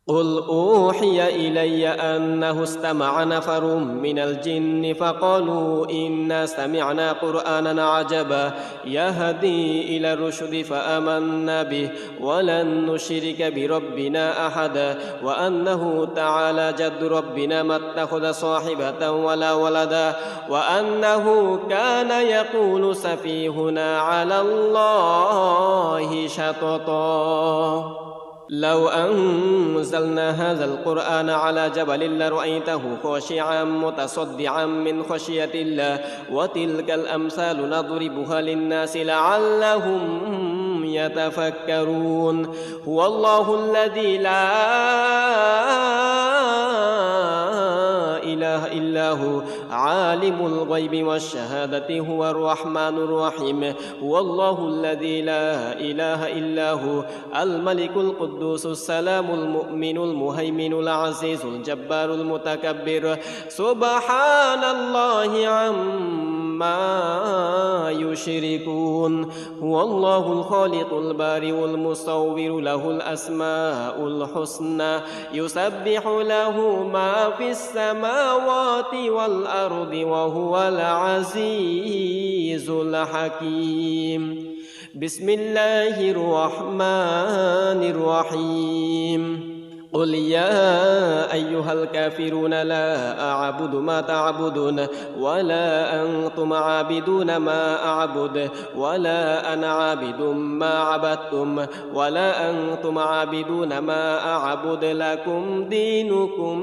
قل أوحي إلي أنه استمع نفر من الجن فقالوا إنا سمعنا قرآنا عجبا يهدي إلى الرشد فآمنا به ولن نشرك بربنا أحدا وأنه تعالى جد ربنا ما اتخذ صاحبة ولا ولدا وأنه كان يقول سفيهنا على الله شططا لو أنزلنا هذا القرآن على جبل لرأيته خاشعا متصدعا من خشية الله وتلك الأمثال نضربها للناس لعلهم يتفكرون هو الله الذي لا إله إلا هو عالم الغيب والشهادة هو الرحمن الرحيم هو الله الذي لا إله إلا هو الملك القدوس السلام المؤمن المهيمن العزيز الجبار المتكبر سبحان الله عما يشركون هو الله الخالق البارئ المصور له الأسماء الحسنى يسبح له ما في السماوات والأرض وهو العزيز الحكيم بسم الله الرحمن الرحيم قل يا أيها الكافرون لا أعبد ما تعبدون ولا أنتم عابدون ما أعبد ولا أنا عابد ما عبدتم ولا أنتم عابدون ما أعبد لكم دينكم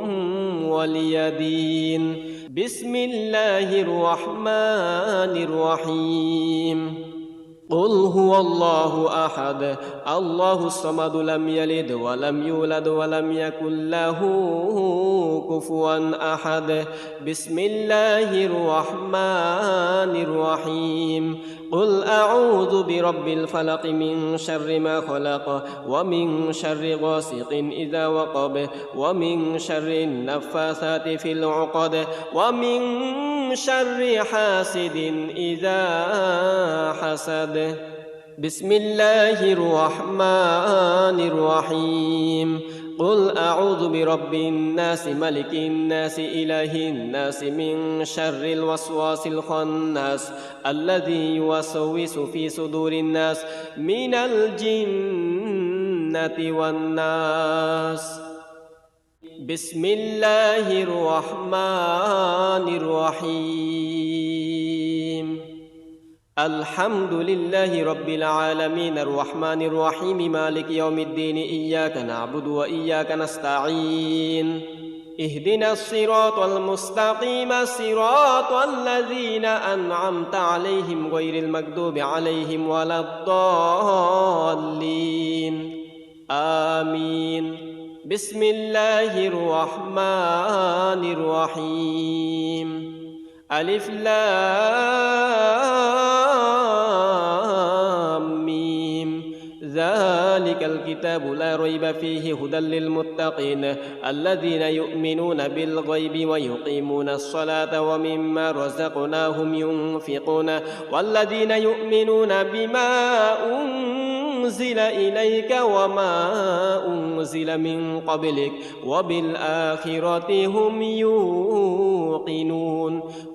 ولي دين بسم الله الرحمن الرحيم قل هو الله أحد الله الصمد لم يلد ولم يولد ولم يكن له كفوا أحد بسم الله الرحمن الرحيم قل أعوذ برب الفلق من شر ما خلق ومن شر غاسق إذا وقب ومن شر النفاثات في العقد ومن شر حاسد إذا حسد بسم الله الرحمن الرحيم قل أعوذ برب الناس ملك الناس إله الناس من شر الوسواس الخناس الذي يوسوس في صدور الناس من الجنة والناس بسم الله الرحمن الرحيم الحمد لله رب العالمين الرحمن الرحيم مالك يوم الدين إياك نعبد وإياك نستعين اهدنا الصراط المستقيم صراط الذين أنعمت عليهم غير المغضوب عليهم ولا الضالين آمين. بسم الله الرحمن الرحيم. ألف لام ميم. ذلك الكتاب لا ريب فيه هدى للمتقين الذين يؤمنون بالغيب ويقيمون الصلاة ومما رزقناهم ينفقون والذين يؤمنون بما أنزل إليك وما أنزل من قبلك وبالآخرة هم يوقنون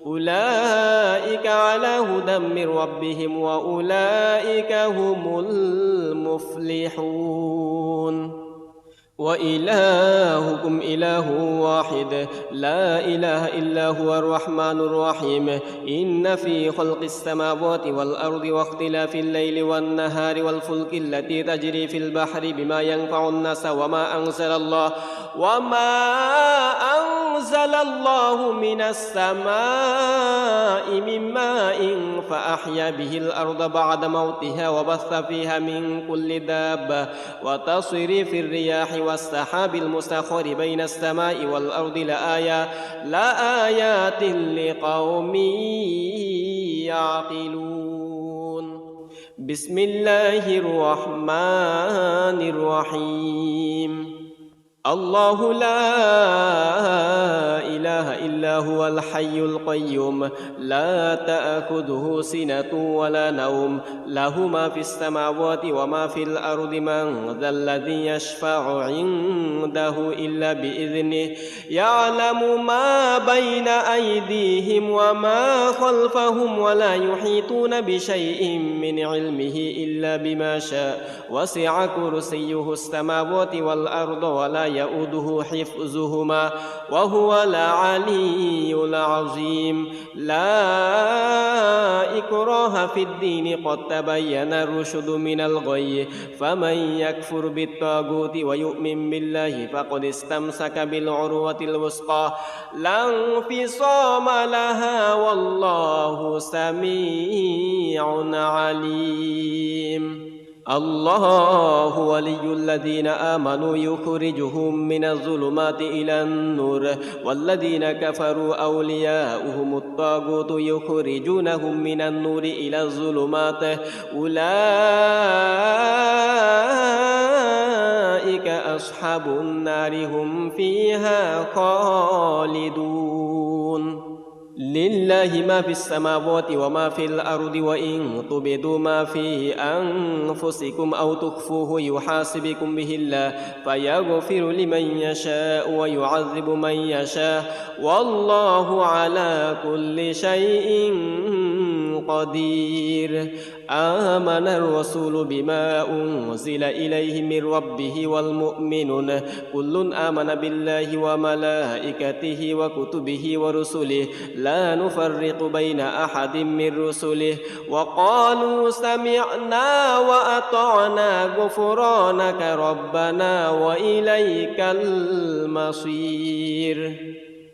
أولئك على هدى من ربهم وأولئك هم المفلحون. وإلهكم إله واحد لا إله إلا هو الرحمن الرحيم. إن في خلق السماوات والأرض واختلاف الليل والنهار والفلك التي تجري في البحر بما ينفع الناس وما أنزل الله من السماء من ماء فأحيا به الأرض بعد موتها وبث فيها من كل دابة وتصريف الرياح والسحاب المسخر بين السماء والأرض لآيات لقوم يعقلون. بسم الله الرحمن الرحيم. الله لا إله إلا هو الحي القيوم لا تأخذه سنة ولا نوم له ما في السماوات وما في الأرض من ذا الذي يشفع عنده إلا بإذنه يعلم ما بين أيديهم وما خلفهم ولا يحيطون بشيء من علمه إلا بما شاء وسع كرسيه السماوات والأرض ولا يؤوده حفظهما وهو العلي العظيم. لا إكراه في الدين قد تبين الرشد من الغي فمن يكفر بالطاغوت ويؤمن بالله فقد استمسك بالعروة الوثقى لا انفصام لها والله سميع عليم. الله ولي الذين آمنوا يخرجهم من الظلمات إلى النور والذين كفروا أولياؤهم الطاغوت يخرجونهم من النور إلى الظلمات أولئك أصحاب النار هم فيها خالدون. لله ما في السماوات وما في الأرض وإن تبدوا ما في أنفسكم أو تخفوه يحاسبكم به الله فيغفر لمن يشاء ويعذب من يشاء والله على كل شيء قدير. آمن الرسول بما أنزل إليه من ربه والمؤمنون كل آمن بالله وملائكته وكتبه ورسله لا نفرق بين أحد من رسله وقالوا سمعنا وأطعنا غفرانك ربنا وإليك المصير.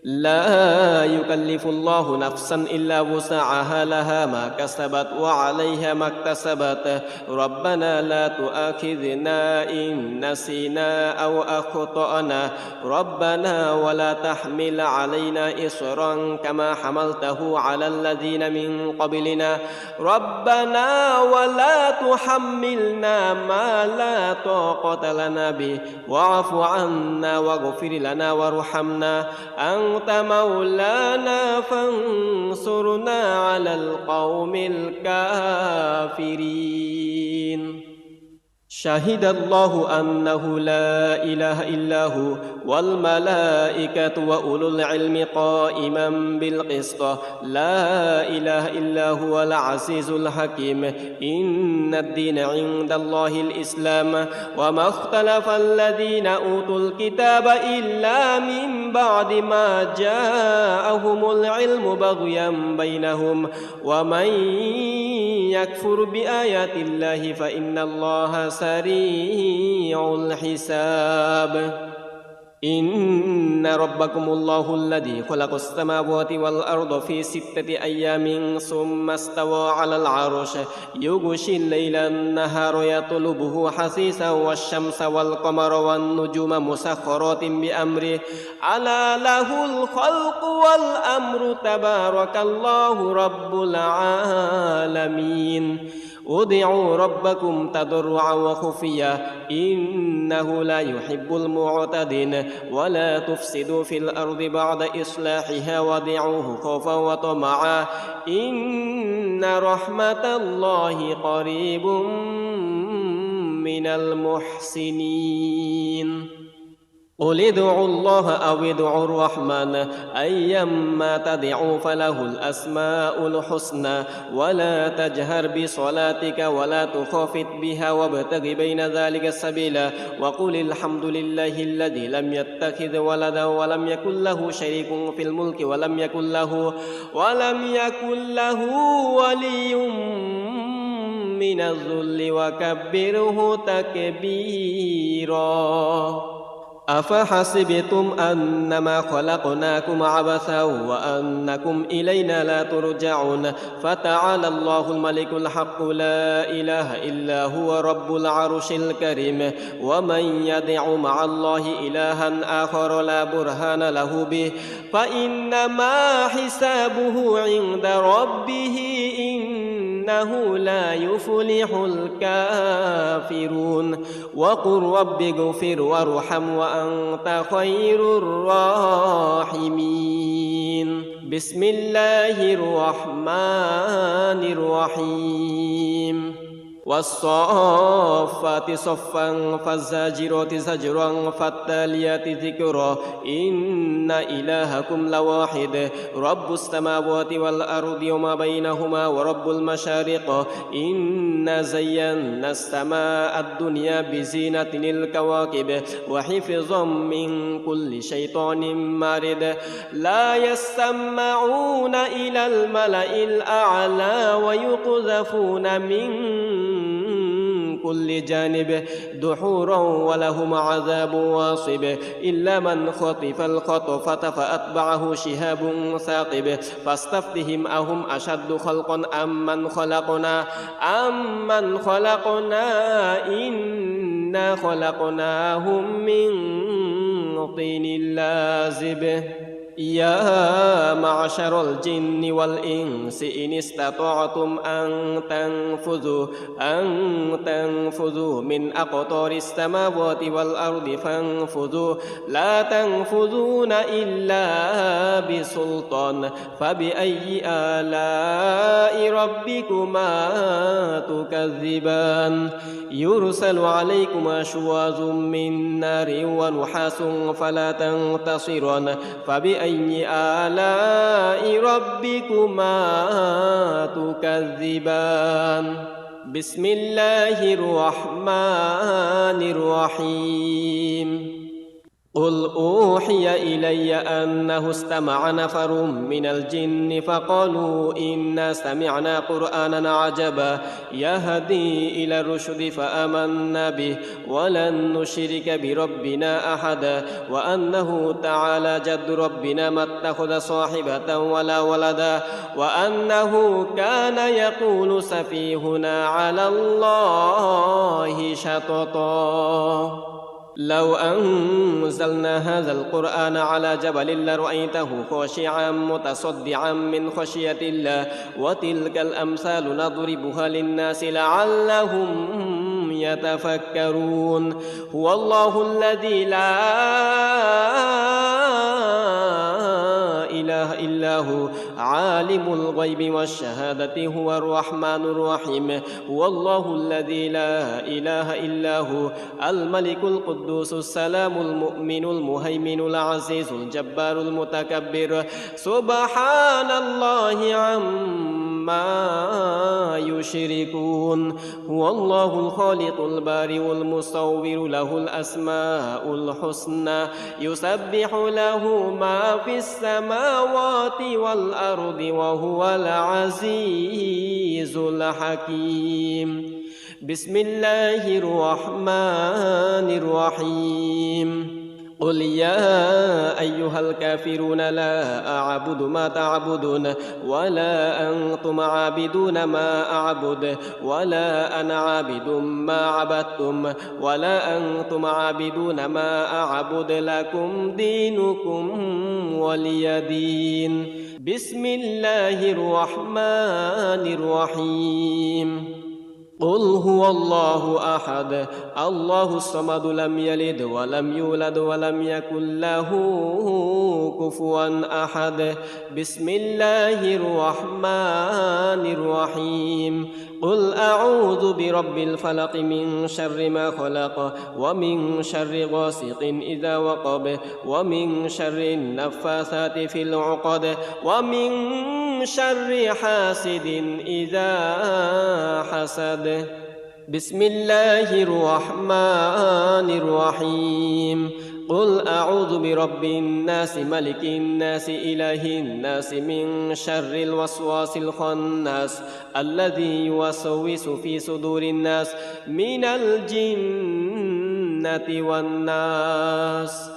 لا يكلف الله نفسا إلا وسعها لها ما كسبت وعليها ما اكتسبت ربنا لا تؤاخذنا إن نسينا أو أخطأنا ربنا ولا تحمل علينا إصرا كما حملته على الذين من قبلنا ربنا ولا تحملنا ما لا طاقة لنا به واعف عنا واغفر لنا وارحمنا أنت مولانا فانصرنا على القوم الكافرين. شهد الله أنه لا إله إلا هو والملائكة وأولو العلم قائما بالقسط لا إله إلا هو العزيز الحكيم. إن الدين عند الله الإسلام وما اختلف الذين أوتوا الكتاب إلا من بعد ما جاءهم العلم بغيا بينهم ومن يكفر بآيات الله فإن الله سريع الحساب. إن ربكم الله الذي خلق السماوات والأرض في 6 أيام ثم استوى على العرش يغشي الليل النهار يطلبه حثيثا والشمس والقمر والنجوم مسخرات بأمره ألا له الخلق والأمر تبارك الله رب العالمين ادعوا ربكم تضرعا وخفيا إنه لا يحب المعتدين ولا تفسدوا في الأرض بعد إصلاحها وادعوه خوفا وطمعا إن رحمة الله قريب من المحسنين قل ادعوا الله أو ادعوا الرحمن أيما تدعوا فله الأسماء الحسنى ولا تجهر بصلاتك ولا تخافت بها وابتغ بين ذلك السبيلا وقل الحمد لله الذي لم يتخذ ولدا ولم يكن له شريك في الملك ولم يكن له ولي من الذل وكبره تكبيرا أفحسبتم أنما خلقناكم عبثا وأنكم إلينا لا ترجعون فتعالى الله الملك الحق لا إله إلا هو رب العرش الكريم ومن يدع مع الله إلها آخر لا برهان له به فإنما حسابه عند ربه إنه لا يفلح الكافرون وقل رب اغفر وارحم وأنت خير الراحمين بسم الله الرحمن الرحيم والصافات صفا فالزاجرات زجرا فالتاليات ذكرا إن إلهكم لواحد رب السماوات والأرض وما بينهما ورب المشارق إنا زينا السماء الدنيا بزينة الكواكب وحفظا من كل شيطان مارد لا يسمعون إلى الملأ الأعلى ويقذفون من كل جانب دحورا ولهم عذاب واصب إلا من خطف الخطفة فأتبعه شهاب ثاقب فاستفتهم أهم أشد خلقا أم من خلقنا إنا خلقناهم من طين لازب يا معشر الجن والإنس إن استطعتم أن تنفذوا من أقطار السماوات والأرض فانفذوا لا تنفذون إلا بسلطان فبأي آلاء ربكما تكذبان يرسل عليكما شواظ من نار ونحاس فلا تنتصران فبأي آلاء ربكما تكذبان بسم الله الرحمن الرحيم قل أوحي إلي أنه استمع نفر من الجن فقالوا إنا سمعنا قرآنا عجبا يهدي إلى الرشد فآمنا به ولن نشرك بربنا أحدا وأنه تعالى جد ربنا ما اتخذ صاحبة ولا ولدا وأنه كان يقول سفيهنا على الله شططا لو أنزلنا هذا القرآن على جبل لرأيته خاشعا متصدعا من خشية الله وتلك الأمثال نضربها للناس لعلهم يتفكرون هو الله الذي لا إله إلا هو عالم الغيب والشهادة هو الرحمن الرحيم هو الله الذي لا إله إلا هو الملك القدوس السلام المؤمن المهيمن العزيز الجبار المتكبر سبحان الله عما يشركون هو الله الخالق البارئ المصور له الأسماء الحسنى يسبح له ما في السماوات والأرض وهو العزيز الحكيم بسم الله الرحمن الرحيم قل يا أيها الكافرون لا أعبد ما تعبدون ولا أنتم عابدون ما أعبد ولا أنا عابد ما عبدتم ولا أنتم عابدون ما أعبد لكم دينكم ولي دين بسم الله الرحمن الرحيم قل هو الله أحد الله الصمد لم يلد ولم يولد ولم يكن له كفوا أحد بسم الله الرحمن الرحيم قل أعوذ برب الفلق من شر ما خلق ومن شر غاسق إذا وقب ومن شر النفاثات في العقد ومن شر حاسد إذا حسد بسم الله الرحمن الرحيم قل أعوذ برب الناس ملك الناس إله الناس من شر الوسواس الخناس الذي يوسوس في صدور الناس من الجنة والناس